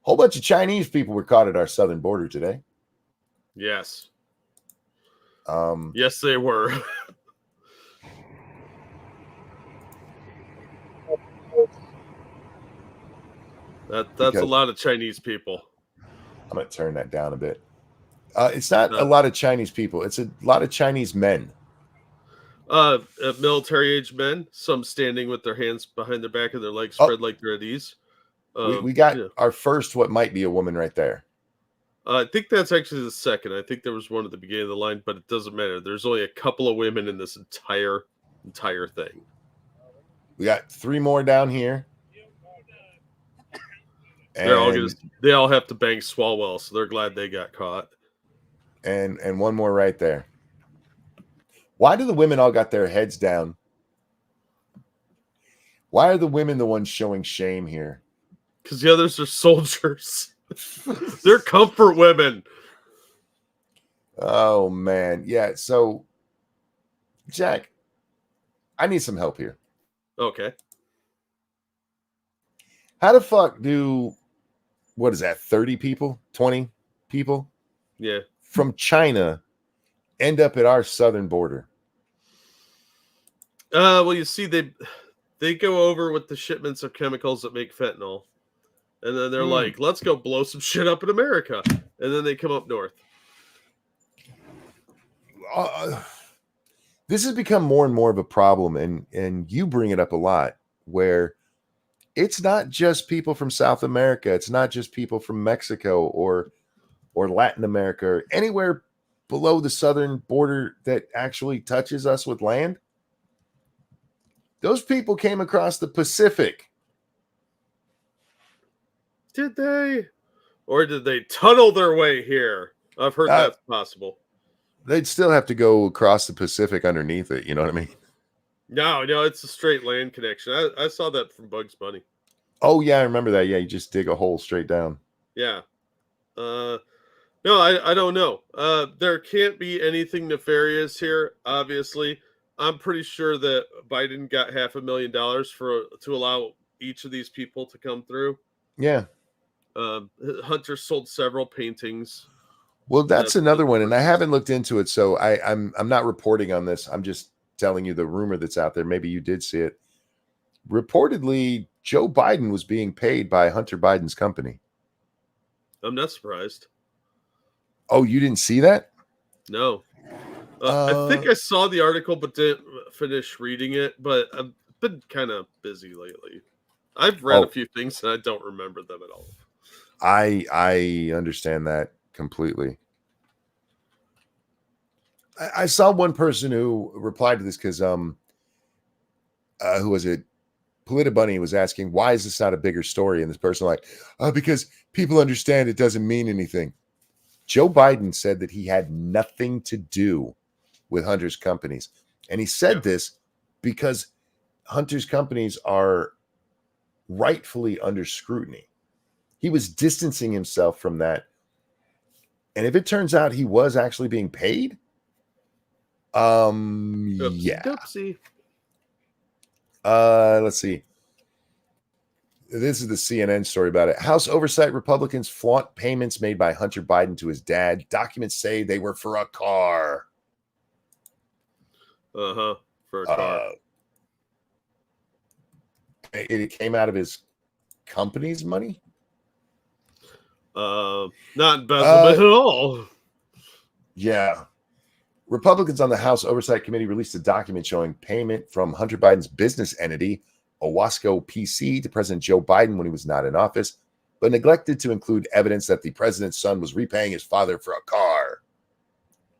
Whole bunch of Chinese people were caught at our southern border today. Yes. Yes, they were. That's a lot of Chinese people. I'm going to turn that down a bit. It's not a lot of Chinese people. It's a lot of Chinese men. Military-age men, some standing with their hands behind their back and their legs spread like they're at ease. We got our first, what might be a woman right there. I think that's actually the second. I think there was one at the beginning of the line, but it doesn't matter. There's only a couple of women in this entire thing. We got 3 more down here. They all have to bang Swalwell, so they're glad they got caught. And one more right there. Why do the women all got their heads down? Why are the women the ones showing shame here? Because the others are soldiers. They're comfort women. Oh man, yeah. So, Jack, I need some help here. Okay. How the fuck do, what is that, 30 people, 20 people Yeah. from China end up at our southern border? Well, you see, they go over with the shipments of chemicals that make fentanyl, and then they're like, "Let's go blow some shit up in America," and then they come up north. This has become more and more of a problem, and you bring it up a lot, where it's not just people from South America, it's not just people from Mexico or Latin America or anywhere below the southern border that actually touches us with land. Those people came across the Pacific. Did they? Or did they tunnel their way here? I've heard that's possible. They'd still have to go across the Pacific underneath it. You know what I mean? No, it's a straight land connection. I saw that from Bugs Bunny. Oh, yeah, I remember that. Yeah, you just dig a hole straight down. Yeah. No, I don't know. There can't be anything nefarious here, obviously. I'm pretty sure that Biden got $500,000 to allow each of these people to come through. Yeah. Hunter sold several paintings. Well, that's another one, and I haven't looked into it, so I'm not reporting on this. I'm just telling you the rumor that's out there. Maybe you did see it. Reportedly, Joe Biden was being paid by Hunter Biden's company. I'm not surprised. Oh, you didn't see that? No. I think I saw the article, but didn't finish reading it. But I've been kind of busy lately. I've read a few things and I don't remember them at all. I understand that completely. I saw one person who replied to this because who was it? Politibunny was asking, why is this not a bigger story? And this person like, because people understand it doesn't mean anything. Joe Biden said that he had nothing to do with Hunter's companies. And he said this because Hunter's companies are rightfully under scrutiny. He was distancing himself from that. And if it turns out he was actually being paid, yeah. Oopsie. Let's see. This is the CNN story about it. House Oversight Republicans flaunt payments made by Hunter Biden to his dad. Documents say they were for a car. For a car. It came out of his company's money? Not embezzlement at all. Yeah. Republicans on the House Oversight Committee released a document showing payment from Hunter Biden's business entity, Owasco PC, to President Joe Biden when he was not in office, but neglected to include evidence that the president's son was repaying his father for a car.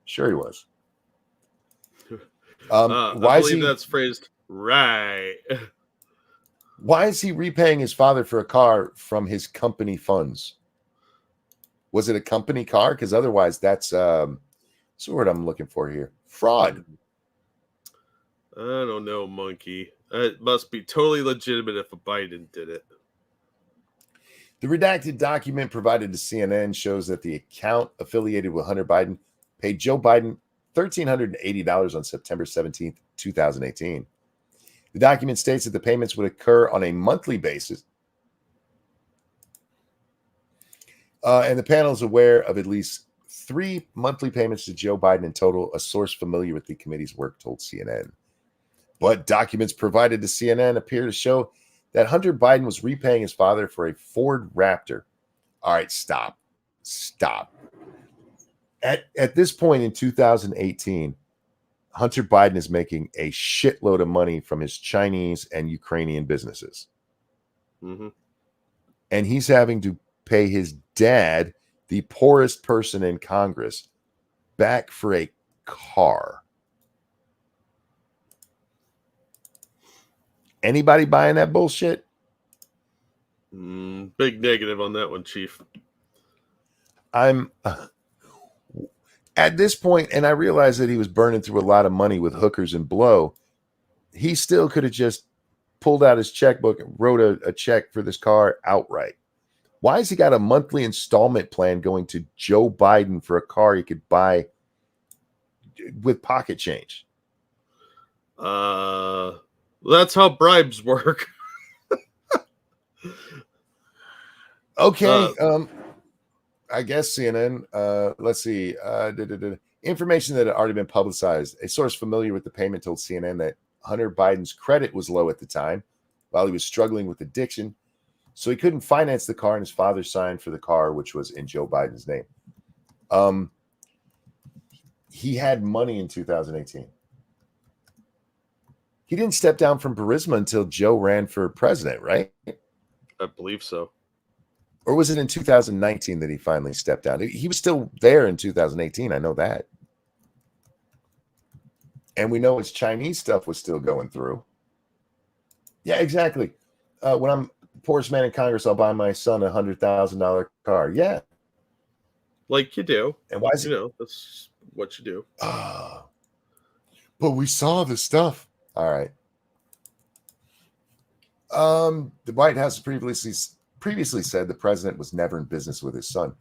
Sure he was. I believe that's phrased right. Why is he repaying his father for a car from his company funds? Was it a company car? Because otherwise that's what's the word I'm looking for here? Fraud. I don't know, monkey. It must be totally legitimate if a Biden did it. The redacted document provided to CNN shows that the account affiliated with Hunter Biden paid Joe Biden $1,380 on September 17th, 2018. The document states that the payments would occur on a monthly basis. And the panel is aware of at least 3 monthly payments to Joe Biden in total, a source familiar with the committee's work told CNN. But documents provided to CNN appear to show that Hunter Biden was repaying his father for a Ford Raptor. All right, stop. At this point in 2018, Hunter Biden is making a shitload of money from his Chinese and Ukrainian businesses. Mm-hmm. And he's having to pay his dad, the poorest person in Congress, back for a car. Anybody buying that bullshit? Big negative on that one, Chief. I'm at this point, and I realize that he was burning through a lot of money with hookers and blow. He still could have just pulled out his checkbook and wrote a check for this car outright. Why has he got a monthly installment plan going to Joe Biden for a car he could buy with pocket change? That's how bribes work. Okay. I guess CNN. Let's see. Information that had already been publicized. A source familiar with the payment told CNN that Hunter Biden's credit was low at the time while he was struggling with addiction. So he couldn't finance the car, and his father signed for the car, which was in Joe Biden's name. He had money in 2018. He didn't step down from Burisma until Joe ran for president, right? I believe so. Or was it in 2019 that he finally stepped down? He was still there in 2018. I know that. And we know his Chinese stuff was still going through. Yeah, exactly. When I'm the poorest man in Congress, I'll buy my son a $100,000 car. Yeah. Like you do. And why is it? That's what you do. But we saw the stuff. All right. The White House previously said the president was never in business with his son.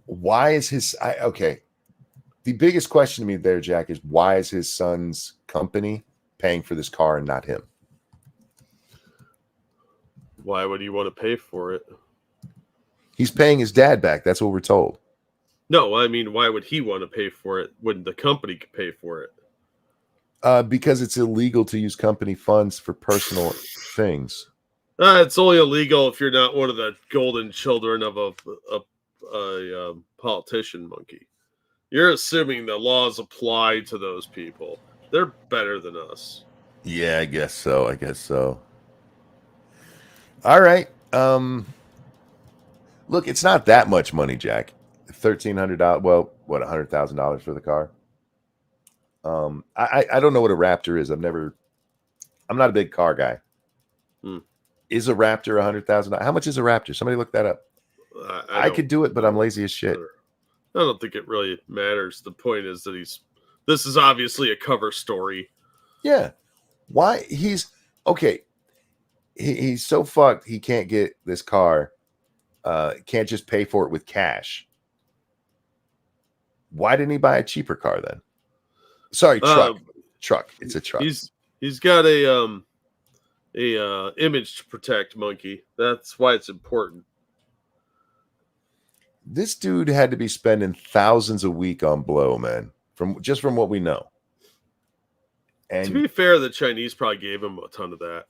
Why is okay. The biggest question to me there, Jack, is why is his son's company paying for this car and not him? Why would he want to pay for it? He's paying his dad back. That's what we're told. No, I mean, why would he want to pay for it when the company could pay for it? Because it's illegal to use company funds for personal things. It's only illegal if you're not one of the golden children of a politician, monkey. You're assuming the laws apply to those people. They're better than us. Yeah, I guess so. All right. Look, it's not that much money, Jack. $1,300. Well, what, $100,000 for the car? I don't know what a Raptor is. I'm not a big car guy. Is a Raptor $100,000? How much is a Raptor? Somebody look that up. I could do it, but I'm lazy as shit. I don't think it really matters. The point is that this is obviously a cover story. Yeah. Why? He's okay. He's so fucked he can't get this car. Can't just pay for it with cash. Why didn't he buy a cheaper car then? Sorry, truck. It's a truck. He's got a image to protect, monkey. That's why it's important. This dude had to be spending thousands a week on blow, man. From what we know. And to be fair, the Chinese probably gave him a ton of that.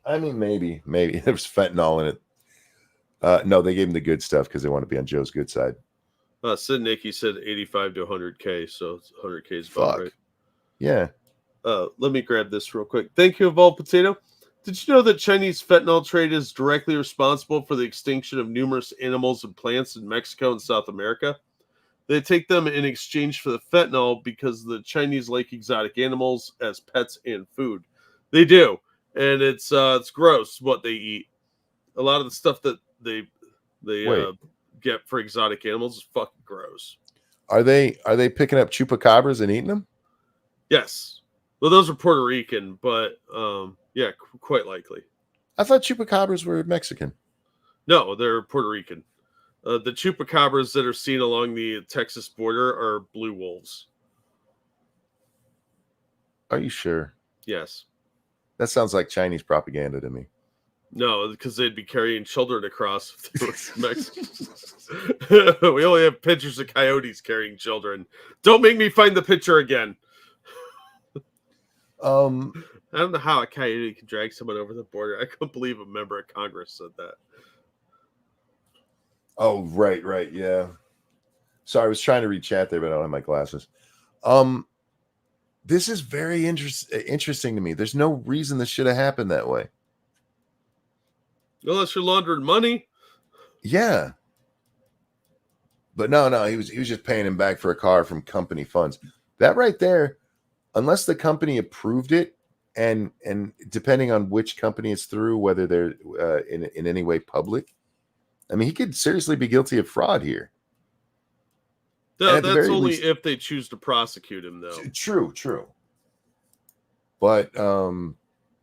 I mean, maybe there was fentanyl in it. No, they gave him the good stuff because they want to be on Joe's good side. Sid Nicky said 85 to 100K, so 100K is about right. Yeah. Let me grab this real quick. Thank you, Evolved Potato. Did you know that Chinese fentanyl trade is directly responsible for the extinction of numerous animals and plants in Mexico and South America? They take them in exchange for the fentanyl because the Chinese like exotic animals as pets and food. They do, and it's gross what they eat. A lot of the stuff that they get for exotic animals is fucking gross. Are they picking up chupacabras and eating them? Yes. Well, those are Puerto Rican, but yeah, quite likely. I thought chupacabras were Mexican. No, they're Puerto Rican. The chupacabras that are seen along the Texas border are blue wolves. Are you sure? Yes. That sounds like Chinese propaganda to me. No, because they'd be carrying children across Mexico. We only have pictures of coyotes carrying children. Don't make me find the picture again. I don't know how a coyote can drag someone over the border. I couldn't believe a member of Congress said that. Oh, right, yeah. Sorry, I was trying to read chat there, but I don't have my glasses. This is very interesting to me. There's no reason this should have happened that way. Unless you're laundering money. Yeah. But no, he was just paying him back for a car from company funds. That right there, unless the company approved it, and depending on which company it's through, whether they're in any way public, I mean, he could seriously be guilty of fraud here. That's only if they choose to prosecute him, though. True. But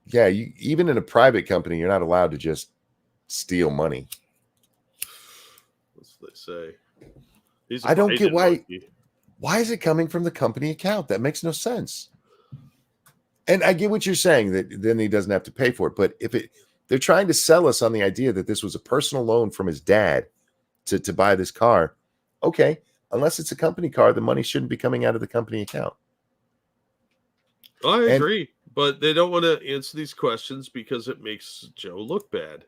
yeah, even in a private company, you're not allowed to just steal money. That's what they say. I don't get why. Why is it coming from the company account? That makes no sense. And I get what you're saying, that then he doesn't have to pay for it. But they're trying to sell us on the idea that this was a personal loan from his dad to buy this car. Okay, unless it's a company car, the money shouldn't be coming out of the company account. I agree, but they don't want to answer these questions because it makes Joe look bad.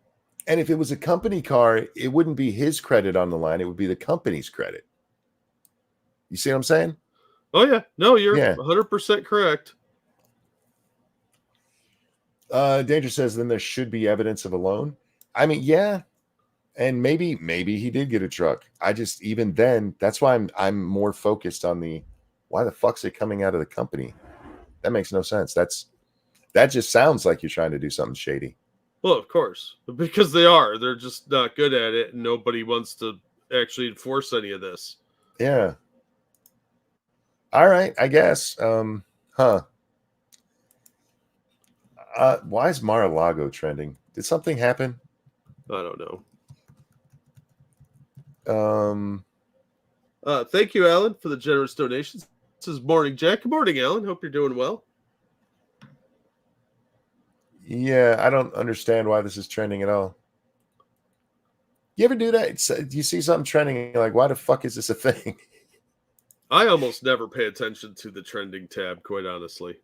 And if it was a company car, it wouldn't be his credit on the line. It would be the company's credit. You see what I'm saying? Oh, yeah. No, you're 100% correct. Danger says then there should be evidence of a loan. I mean, yeah. And maybe he did get a truck. I just, even then, that's why I'm more focused on why the fuck's it coming out of the company? That makes no sense. That just sounds like you're trying to do something shady. Well, of course, because they are. They're just not good at it, and nobody wants to actually enforce any of this. Yeah. All right, I guess. Why is Mar-a-Lago trending? Did something happen? I don't know. Thank you, Alan, for the generous donations. This is Morning Jack. Good morning, Alan. Hope you're doing well. Yeah, I don't understand why this is trending at all. You ever do that? You see something trending and you're like, why the fuck is this a thing? I almost never pay attention to the trending tab, quite honestly.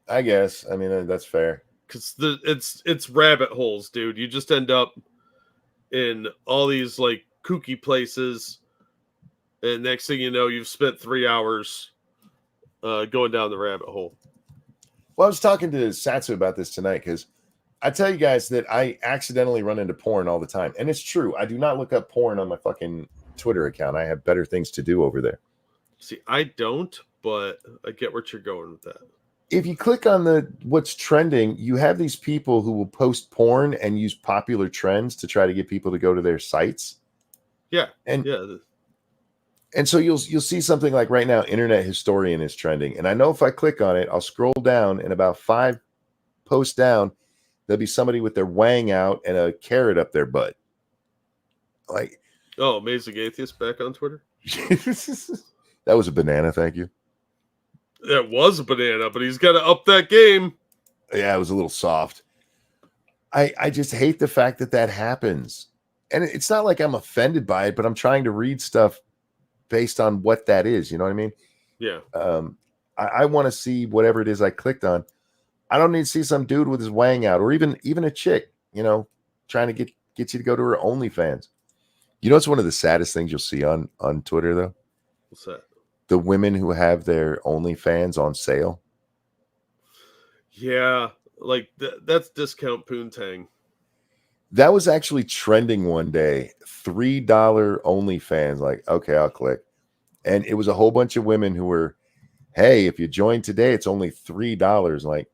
I guess. I mean, that's fair. Because it's rabbit holes, dude. You just end up in all these like kooky places, and next thing you know, you've spent 3 hours going down the rabbit hole. Well, I was talking to Satsu about this tonight because I tell you guys that I accidentally run into porn all the time. And it's true. I do not look up porn on my fucking Twitter account. I have better things to do over there. See, I don't, but I get where you're going with that. If you click on what's trending, you have these people who will post porn and use popular trends to try to get people to go to their sites. Yeah. And so you'll see something like right now, Internet Historian is trending. And I know if I click on it, I'll scroll down and about 5 posts down, there'll be somebody with their wang out and a carrot up their butt. Like, oh, Amazing Atheist back on Twitter? That was a banana, thank you. That was a banana, but he's got to up that game. Yeah, it was a little soft. I just hate the fact that happens. And it's not like I'm offended by it, but I'm trying to read stuff based on what that is. You know what I mean? Yeah. I want to see whatever it is I clicked on. I don't need to see some dude with his wang out, or even a chick, trying to get you to go to her OnlyFans. You know, it's one of the saddest things you'll see on Twitter, though. What's that? The women who have their OnlyFans on sale. Yeah, like that's discount poontang. That was actually trending one day. $3 OnlyFans. Like, okay, I'll click. And it was a whole bunch of women who were, hey, if you join today, it's only $3. Like,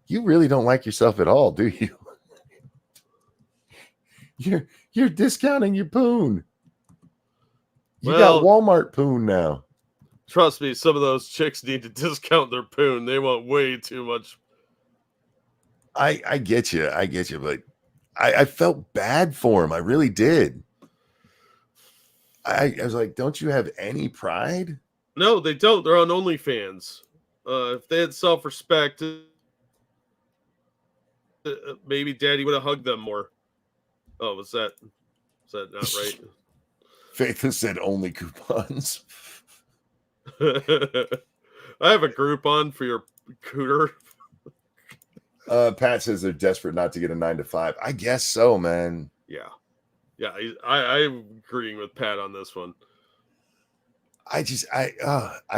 you really don't like yourself at all, do you? You're discounting your poon. You got Walmart poon now. Trust me, some of those chicks need to discount their poon. They want way too much. I get you, but I felt bad for him. I really did. I was like, don't you have any pride? No, they don't. They're on OnlyFans. If they had self-respect, maybe Daddy would have hugged them more. Oh, was that not right? Faith has said only coupons. I have a Groupon for your cooter. Pat says they're desperate not to get a 9-to-5. I guess so, man. Yeah. I'm agreeing with Pat on this one. I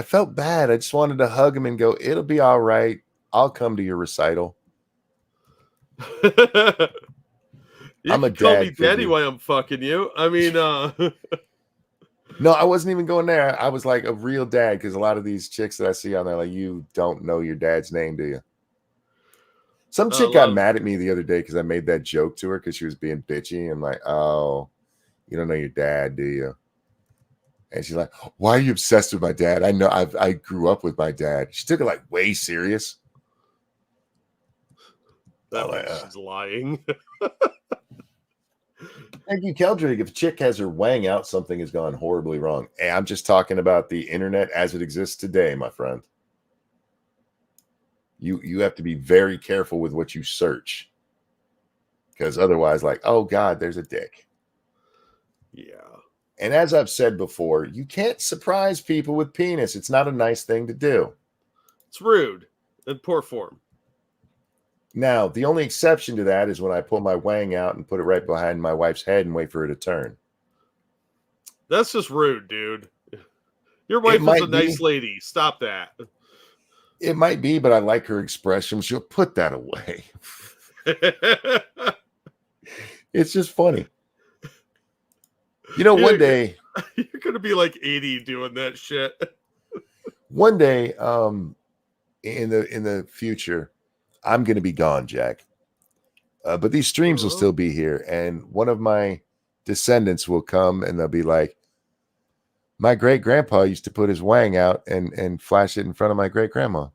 felt bad. I just wanted to hug him and go, it'll be all right. I'll come to your recital. I'm a dad. Call me daddy while I'm fucking you. I mean, no, I wasn't even going there. I was like a real dad, because a lot of these chicks that I see on there, like, you don't know your dad's name, do you? Some chick got mad at me the other day because I made that joke to her because she was being bitchy. I'm like, oh, you don't know your dad, do you? And she's like, why are you obsessed with my dad? I know I grew up with my dad. She took it like way serious. She's lying. Thank you, Keldrick. If a chick has her wang out, something has gone horribly wrong. Hey, I'm just talking about the internet as it exists today, my friend. You have to be very careful with what you search. Because otherwise, like, oh God, there's a dick. Yeah. And as I've said before, you can't surprise people with penis. It's not a nice thing to do. It's rude and poor form. Now, the only exception to that is when I pull my wang out and put it right behind my wife's head and wait for her to turn. That's just rude, dude. Your wife is a nice lady. Stop that. It might be, but I like her expression. She'll put that away. It's just funny. You know, one day you're gonna be like 80 doing that shit. One day, in the future, I'm gonna be gone, Jack. But these streams will still be here, and one of my descendants will come and they'll be like, my great grandpa used to put his wang out and flash it in front of my great grandma.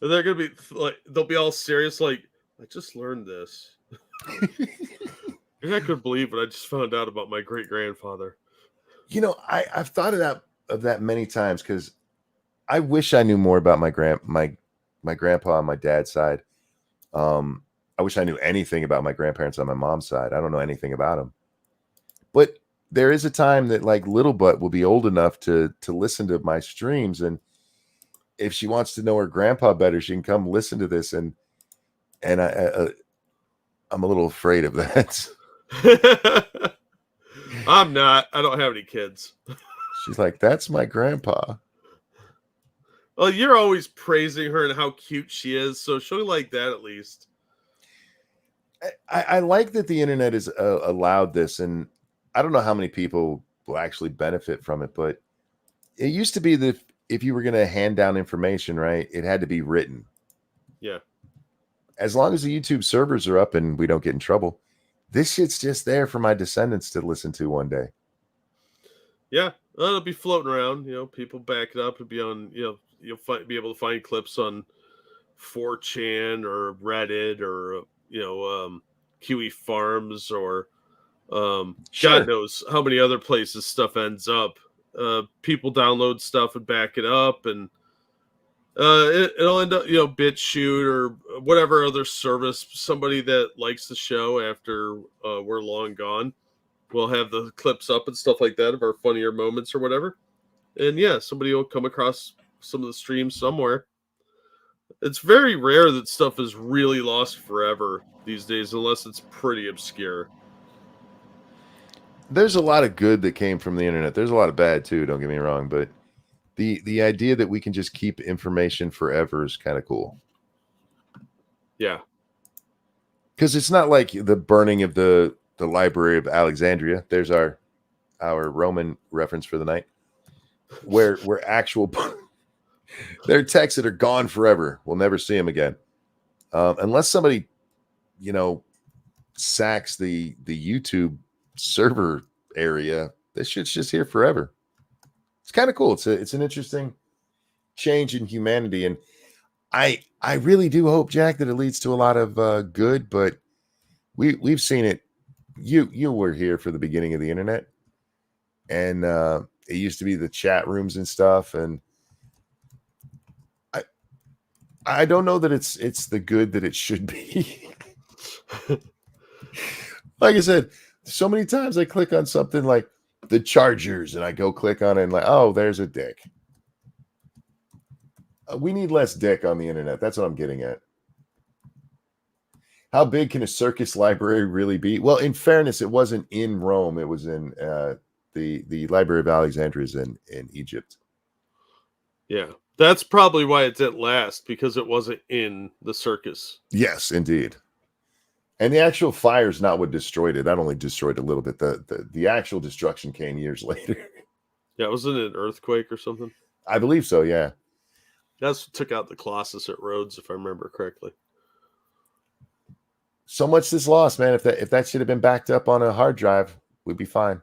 And they're gonna be like, they'll be all serious, like, I just learned this. And I couldn't believe it. I just found out about my great grandfather. You know, I've thought of that many times because I wish I knew more about my grandpa on my dad's side. I wish I knew anything about my grandparents on my mom's side. I don't know anything about them. But there is a time that like Little Butt will be old enough to listen to my streams, and if she wants to know her grandpa better, she can come listen to this. And I'm a little afraid of that. I'm not. I don't have any kids. She's like, that's my grandpa. Well, you're always praising her and how cute she is, so she'll like that at least. I like that the internet has allowed this, and I don't know how many people will actually benefit from it, but it used to be that if you were going to hand down information, right, it had to be written. Yeah. As long as the YouTube servers are up and we don't get in trouble, this shit's just there for my descendants to listen to one day. Yeah, it'll be floating around. You know, people back it up and be on. You know, you'll be able to find clips on 4chan or Reddit or QE Farms or Sure. God knows how many other places stuff ends up. People download stuff and back it up, and it'll end up, BitChute or whatever other service. Somebody that likes the show after we're long gone will have the clips up and stuff like that of our funnier moments or whatever. And yeah, somebody will come across some of the streams somewhere. It's very rare that stuff is really lost forever these days, unless it's pretty obscure. There's a lot of good that came from the internet. There's a lot of bad too, don't get me wrong, but the idea that we can just keep information forever is kind of cool. Yeah. Because it's not like the burning of the Library of Alexandria. There's our Roman reference for the night. Where actual there are texts that are gone forever. We'll never see them again. Unless somebody, sacks the YouTube server area, this shit's just here forever. It's kind of cool. It's an interesting change in humanity, and I really do hope, Jack, that it leads to a lot of good. But we've seen it. You were here for the beginning of the internet, and it used to be the chat rooms and stuff, and I don't know that it's the good that it should be. Like I said, so many times I click on something like the Chargers, and I go click on it and like, oh, there's a dick. We need less dick on the internet. That's what I'm getting at. How big can a circus library really be? Well, in fairness, it wasn't in Rome. It was in the Library of Alexandria is in Egypt. Yeah. That's probably why it didn't last, because it wasn't in the circus. Yes, indeed. And the actual fire is not what destroyed it. That only destroyed a little bit. The actual destruction came years later. Yeah, wasn't it an earthquake or something? I believe so, yeah. That's what took out the Colossus at Rhodes, if I remember correctly. So much is lost, man. If that should have been backed up on a hard drive, we'd be fine.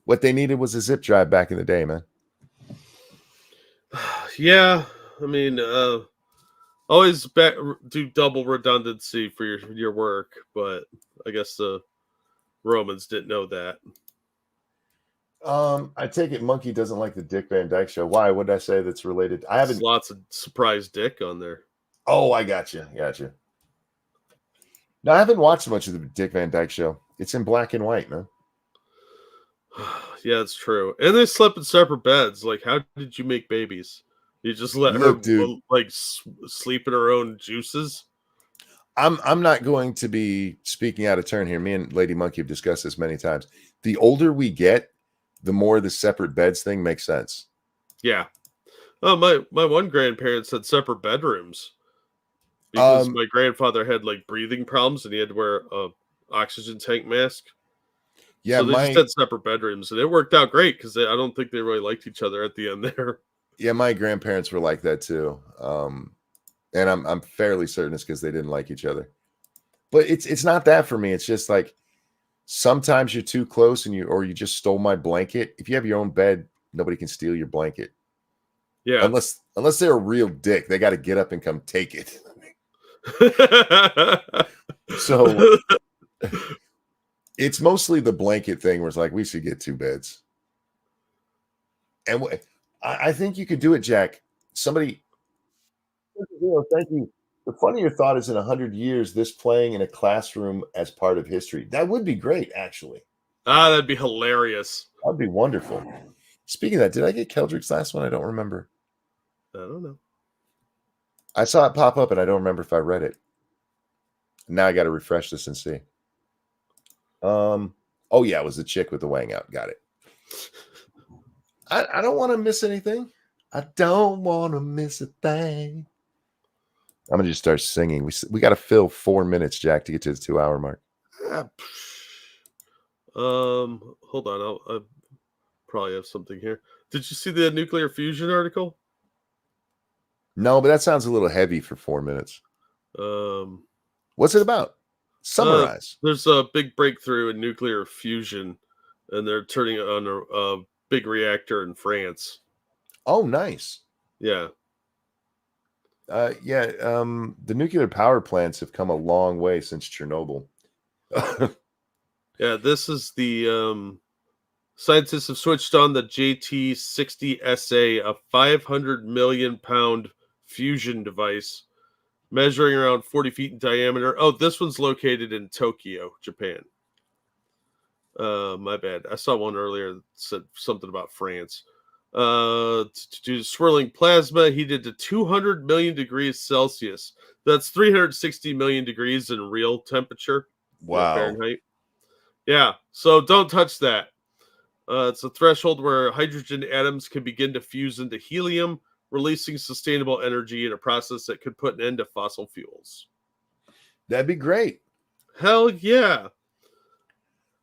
What they needed was a zip drive back in the day, man. Yeah, I mean, always do double redundancy for your work, but I guess the Romans didn't know that. I take it Monkey doesn't like the Dick Van Dyke Show. Why? What did I say that's related? I There's haven't. lots of surprise dick on there. Oh, I got you. No, I haven't watched much of the Dick Van Dyke Show. It's in black and white, man. Yeah, it's true. And they slept in separate beds. Like, how did you make babies? You just let Look, her dude. like sleep in her own juices? I'm not going to be speaking out of turn here. Me and Lady Monkey have discussed this many times. The older we get, the more the separate beds thing makes sense. Yeah. Oh, my one grandparents had separate bedrooms because my grandfather had like breathing problems and he had to wear a oxygen tank mask. Yeah, So they just had separate bedrooms and it worked out great because I don't think they really liked each other at the end there. Yeah, my grandparents were like that too. And I'm fairly certain it's because they didn't like each other. But it's not that for me. It's just like sometimes you're too close and you just stole my blanket. If you have your own bed, nobody can steal your blanket. Yeah. Unless they're a real dick, they got to get up and come take it. So it's mostly the blanket thing where it's like we should get 2 beds. And I think you could do it, Jack. Somebody, thank you. The funnier thought is in 100 years, this playing in a classroom as part of history. That would be great, actually. That'd be hilarious. That'd be wonderful. Speaking of that, did I get Keldrick's last one? I don't remember. I don't know. I saw it pop up and I don't remember if I read it. Now I got to refresh this and see. Oh yeah, it was the chick with the wang out. Got it. I don't want to miss anything. I don't want to miss a thing. I'm gonna just start singing. We got to fill 4 minutes, Jack, to get to the 2-hour mark. Hold on. I'll probably have something here. Did you see the nuclear fusion article? No, but that sounds a little heavy for 4 minutes. What's it about? Summarize. There's a big breakthrough in nuclear fusion, and they're turning on a big reactor in France. Oh, nice. Yeah. The nuclear power plants have come a long way since Chernobyl. Yeah, this is the scientists have switched on the JT60SA, a 500 million pound fusion device measuring around 40 feet in diameter. Oh, this one's located in Tokyo, Japan. My bad. I saw one earlier that said something about France. To do swirling plasma heated to 200 million degrees Celsius. That's 360 million degrees in real temperature. Wow. Fahrenheit. Yeah. So don't touch that. It's a threshold where hydrogen atoms can begin to fuse into helium, releasing sustainable energy in a process that could put an end to fossil fuels. That'd be great. Hell yeah.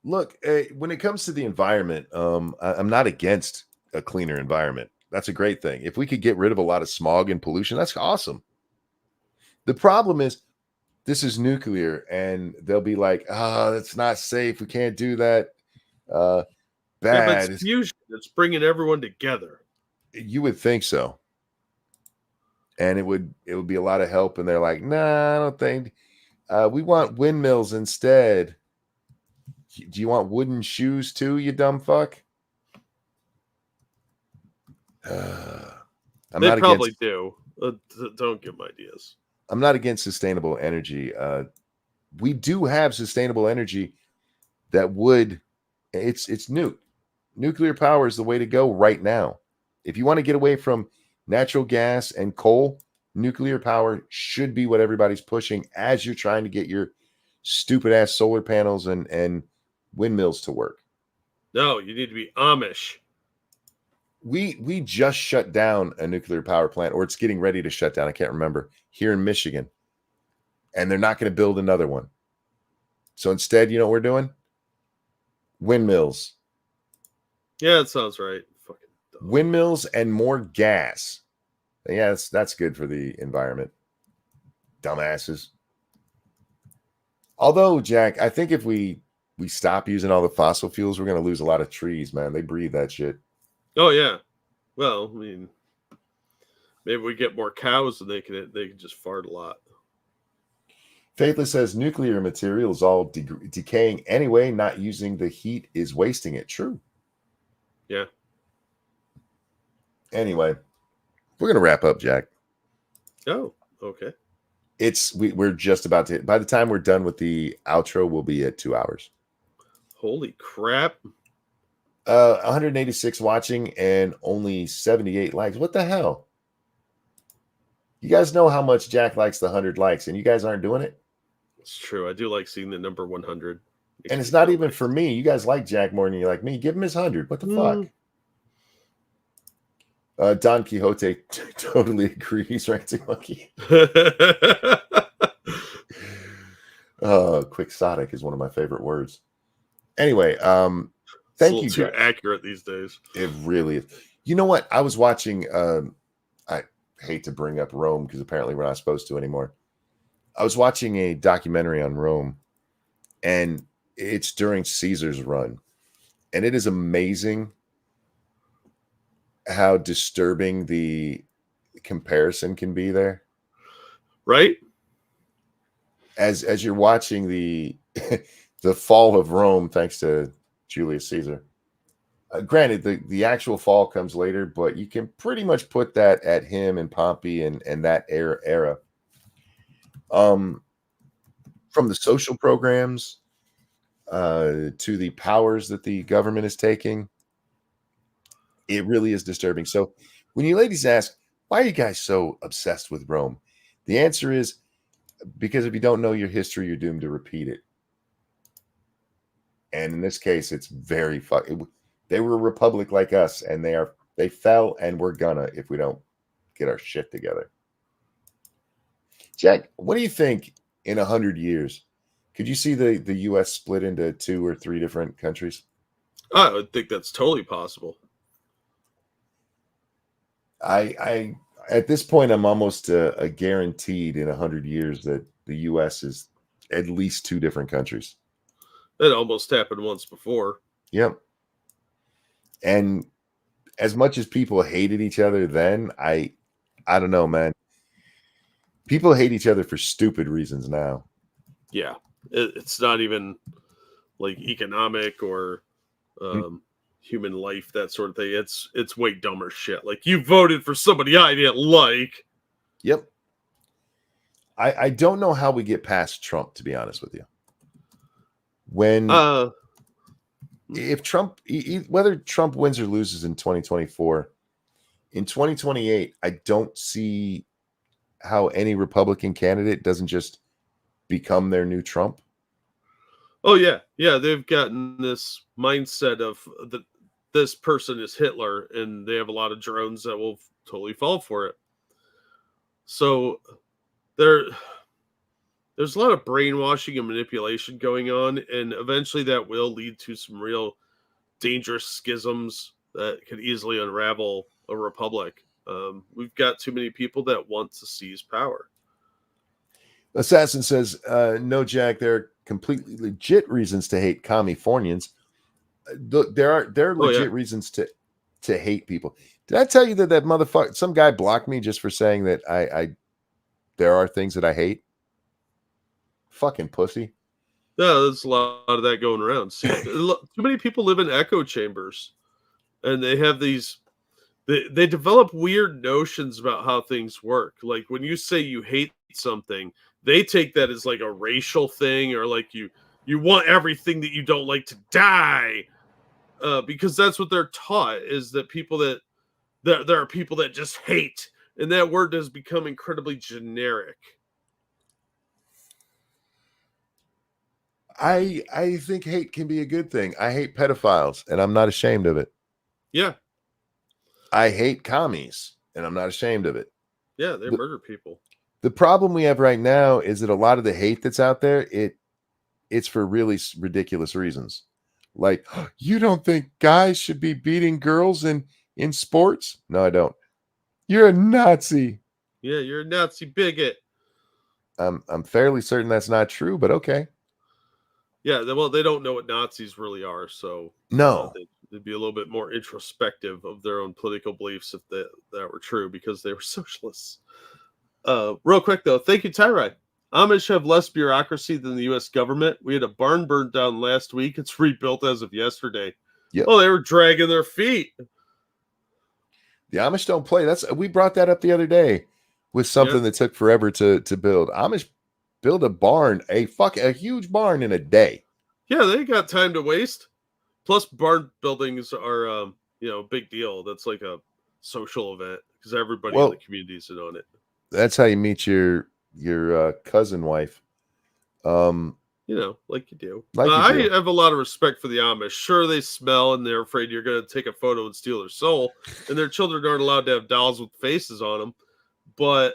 Look, when it comes to the environment, I'm not against a cleaner environment. That's a great thing. If we could get rid of a lot of smog and pollution, that's awesome. The problem is this is nuclear and they'll be like, that's not safe. We can't do that. Bad. Yeah, but it's fusion. It's bringing everyone together. You would think so. And it would be a lot of help. And they're like, nah, I don't think. We want windmills instead. Do you want wooden shoes too, you dumb fuck? They probably do. Don't give them ideas. I'm not against sustainable energy. We do have sustainable energy that would. It's nuclear power is the way to go right now. If you want to get away from natural gas and coal, nuclear power should be what everybody's pushing as you're trying to get your stupid ass solar panels and windmills to work. No, you need to be Amish. We just shut down a nuclear power plant, or it's getting ready to shut down. I can't remember, here in Michigan. And they're not going to build another one. So instead, you know what we're doing? Windmills. Yeah, that sounds right. Fucking dumb. Windmills and more gas. Yeah, that's good for the environment. Dumbasses. Although, Jack, I think if we stop using all the fossil fuels, we're going to lose a lot of trees, man. They breathe that shit. Oh yeah. Well, I mean, maybe we get more cows and they can just fart a lot. Faithless says nuclear material is all decaying anyway. Not using the heat is wasting it. True. Yeah. Anyway, we're gonna wrap up, Jack. Oh, okay. We're just about to. By the time we're done with the outro, we'll be at 2 hours. Holy crap! 186 watching and only 78 likes. What the hell? You guys know how much Jack likes the 100 likes, and you guys aren't doing it. It's true. I do like seeing the number 100. And it's not even for me. You guys like Jack more than you like me. Give him his 100. What the fuck? Don Quixote totally agrees, ranting monkey. Quixotic is one of my favorite words. Anyway, thank you. Too accurate these days. It really is. You know what? I was watching. I hate to bring up Rome because apparently we're not supposed to anymore. I was watching a documentary on Rome, and it's during Caesar's run, and it is amazing how disturbing the comparison can be there. Right? As you're watching the the fall of Rome, thanks to Julius Caesar. Granted, the actual fall comes later, but you can pretty much put that at him and Pompey and that era. From the social programs to the powers that the government is taking, it really is disturbing. So when you ladies ask, why are you guys so obsessed with Rome? The answer is because if you don't know your history, you're doomed to repeat it. And in this case, it's very they were a republic like us, and they fell, and we're gonna if we don't get our shit together. Jack, what do you think in 100 years? Could you see the U.S. split into 2 or 3 different countries? I would think that's totally possible. I at this point, I'm almost a guaranteed in 100 years that the U.S. is at least 2 different countries. It almost happened once before. Yep. And as much as people hated each other then, I don't know, man. People hate each other for stupid reasons now. Yeah. It's not even like economic or human life, that sort of thing. It's way dumber shit. Like, you voted for somebody I didn't like. Yep. I don't know how we get past Trump, to be honest with you. When if Trump, whether Trump wins or loses in 2024, in 2028, I don't see how any Republican candidate doesn't just become their new Trump. Oh yeah, they've gotten this mindset of this person is Hitler, and they have a lot of drones that will totally fall for it. So there's a lot of brainwashing and manipulation going on, and eventually that will lead to some real dangerous schisms that could easily unravel a republic. We've got too many people that want to seize power. Assassin says, no, Jack, there are completely legit reasons to hate Californians. There are legit reasons to hate people. Did I tell you that motherfucker, some guy blocked me just for saying that there are things that I hate? Fucking pussy. Yeah, there's a lot of that going around. See, too many people live in echo chambers, and they have these. They develop weird notions about how things work. Like, when you say you hate something, they take that as like a racial thing, or like you want everything that you don't like to die, because that's what they're taught, is that there are people that just hate, and that word has become incredibly generic. I think hate can be a good thing. I hate pedophiles, and I'm not ashamed of it. Yeah. I hate commies, and I'm not ashamed of it. Yeah, they murder people. The problem we have right now is that a lot of the hate that's out there, it's for really ridiculous reasons. Like, you don't think guys should be beating girls in sports? No, I don't. You're a Nazi. Yeah, you're a Nazi bigot. I'm fairly certain that's not true, but okay. Yeah, well, they don't know what Nazis really are, so no, they'd be a little bit more introspective of their own political beliefs if that were true, because they were socialists. Real quick though, thank you, Tyride. Amish have less bureaucracy than the U.S. government. We had a barn burned down last week. It's rebuilt as of yesterday. Yep. Oh, they were dragging their feet. The Amish don't play. We brought that up the other day with something that took forever to build. Amish build a barn, a huge barn in a day. Yeah, they got time to waste. Plus, barn buildings are a big deal. That's like a social event because everybody in the community is in on it. That's how you meet your cousin wife. Like you do. Like you do. I have a lot of respect for the Amish. Sure, they smell and they're afraid you're going to take a photo and steal their soul, and their children aren't allowed to have dolls with faces on them. But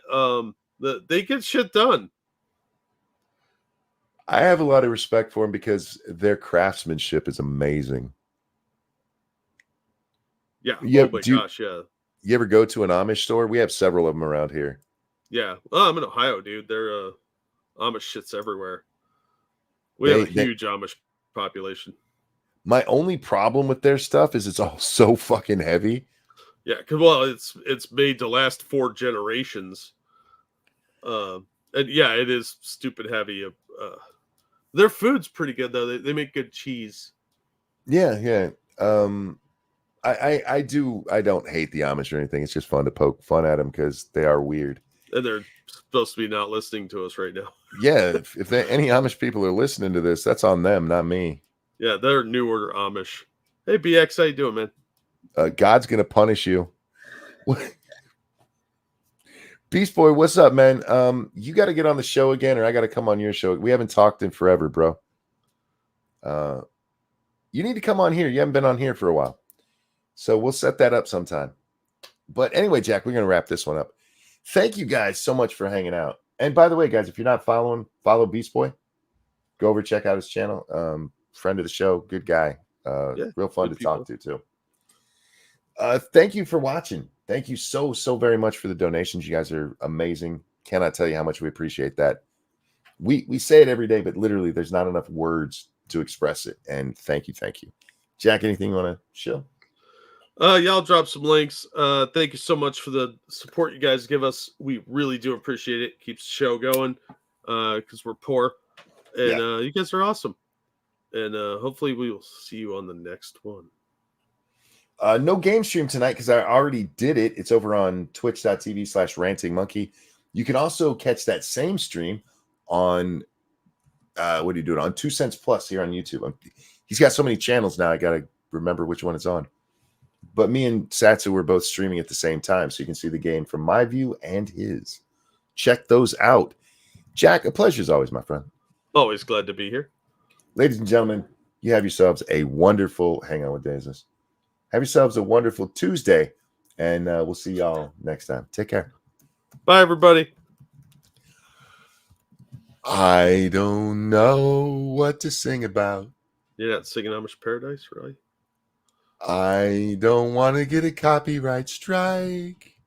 they get shit done. I have a lot of respect for them because their craftsmanship is amazing. Yeah. Gosh, yeah. You ever go to an Amish store? We have several of them around here. Yeah. I'm in Ohio, dude. They're Amish shit's everywhere. We have a huge Amish population. My only problem with their stuff is it's all so fucking heavy. Yeah, because it's made to last 4 generations. And yeah, it is stupid heavy. Their food's pretty good though. They make good cheese. Yeah. I don't hate the Amish or anything. It's just fun to poke fun at them because they are weird. And they're supposed to be not listening to us right now. Yeah, if any Amish people are listening to this, that's on them, not me. Yeah, they're New Order Amish. Hey, BX, how you doing, man? God's gonna punish you. Beast Boy, what's up, man? You got to get on the show again, or I got to come on your show. We haven't talked in forever, bro. You need to come on here. You haven't been on here for a while, so we'll set that up sometime. But anyway, Jack, we're gonna wrap this one up. Thank you guys so much for hanging out. And by the way, guys, if you're not following, follow Beast Boy. Go over, check out his channel. Friend of the show, good guy. Real fun to talk to too. Thank you for watching. Thank you so very much for the donations. You guys are amazing. Cannot tell you how much we appreciate that. We say it every day, but literally there's not enough words to express it. And thank you. Jack, anything you want to show? Yeah, I'll drop some links. Thank you so much for the support you guys give us. We really do appreciate it. Keeps the show going because we're poor. And you guys are awesome. And hopefully we will see you on the next one. No game stream tonight because I already did it. It's over on twitch.tv/rantingmonkey. You can also catch that same stream on what do you do it on 2 Cents Plus here on YouTube. He's got so many channels now. I got to remember which one it's on. But me and Satsu were both streaming at the same time, so you can see the game from my view and his. Check those out. Jack, a pleasure as always, my friend. Always glad to be here. Ladies and gentlemen, you have yourselves a wonderful, hang on, what day is this? Have yourselves a wonderful Tuesday, and we'll see y'all next time. Take care. Bye, everybody. I don't know what to sing about. You're not singing Amish Paradise, really? I don't want to get a copyright strike.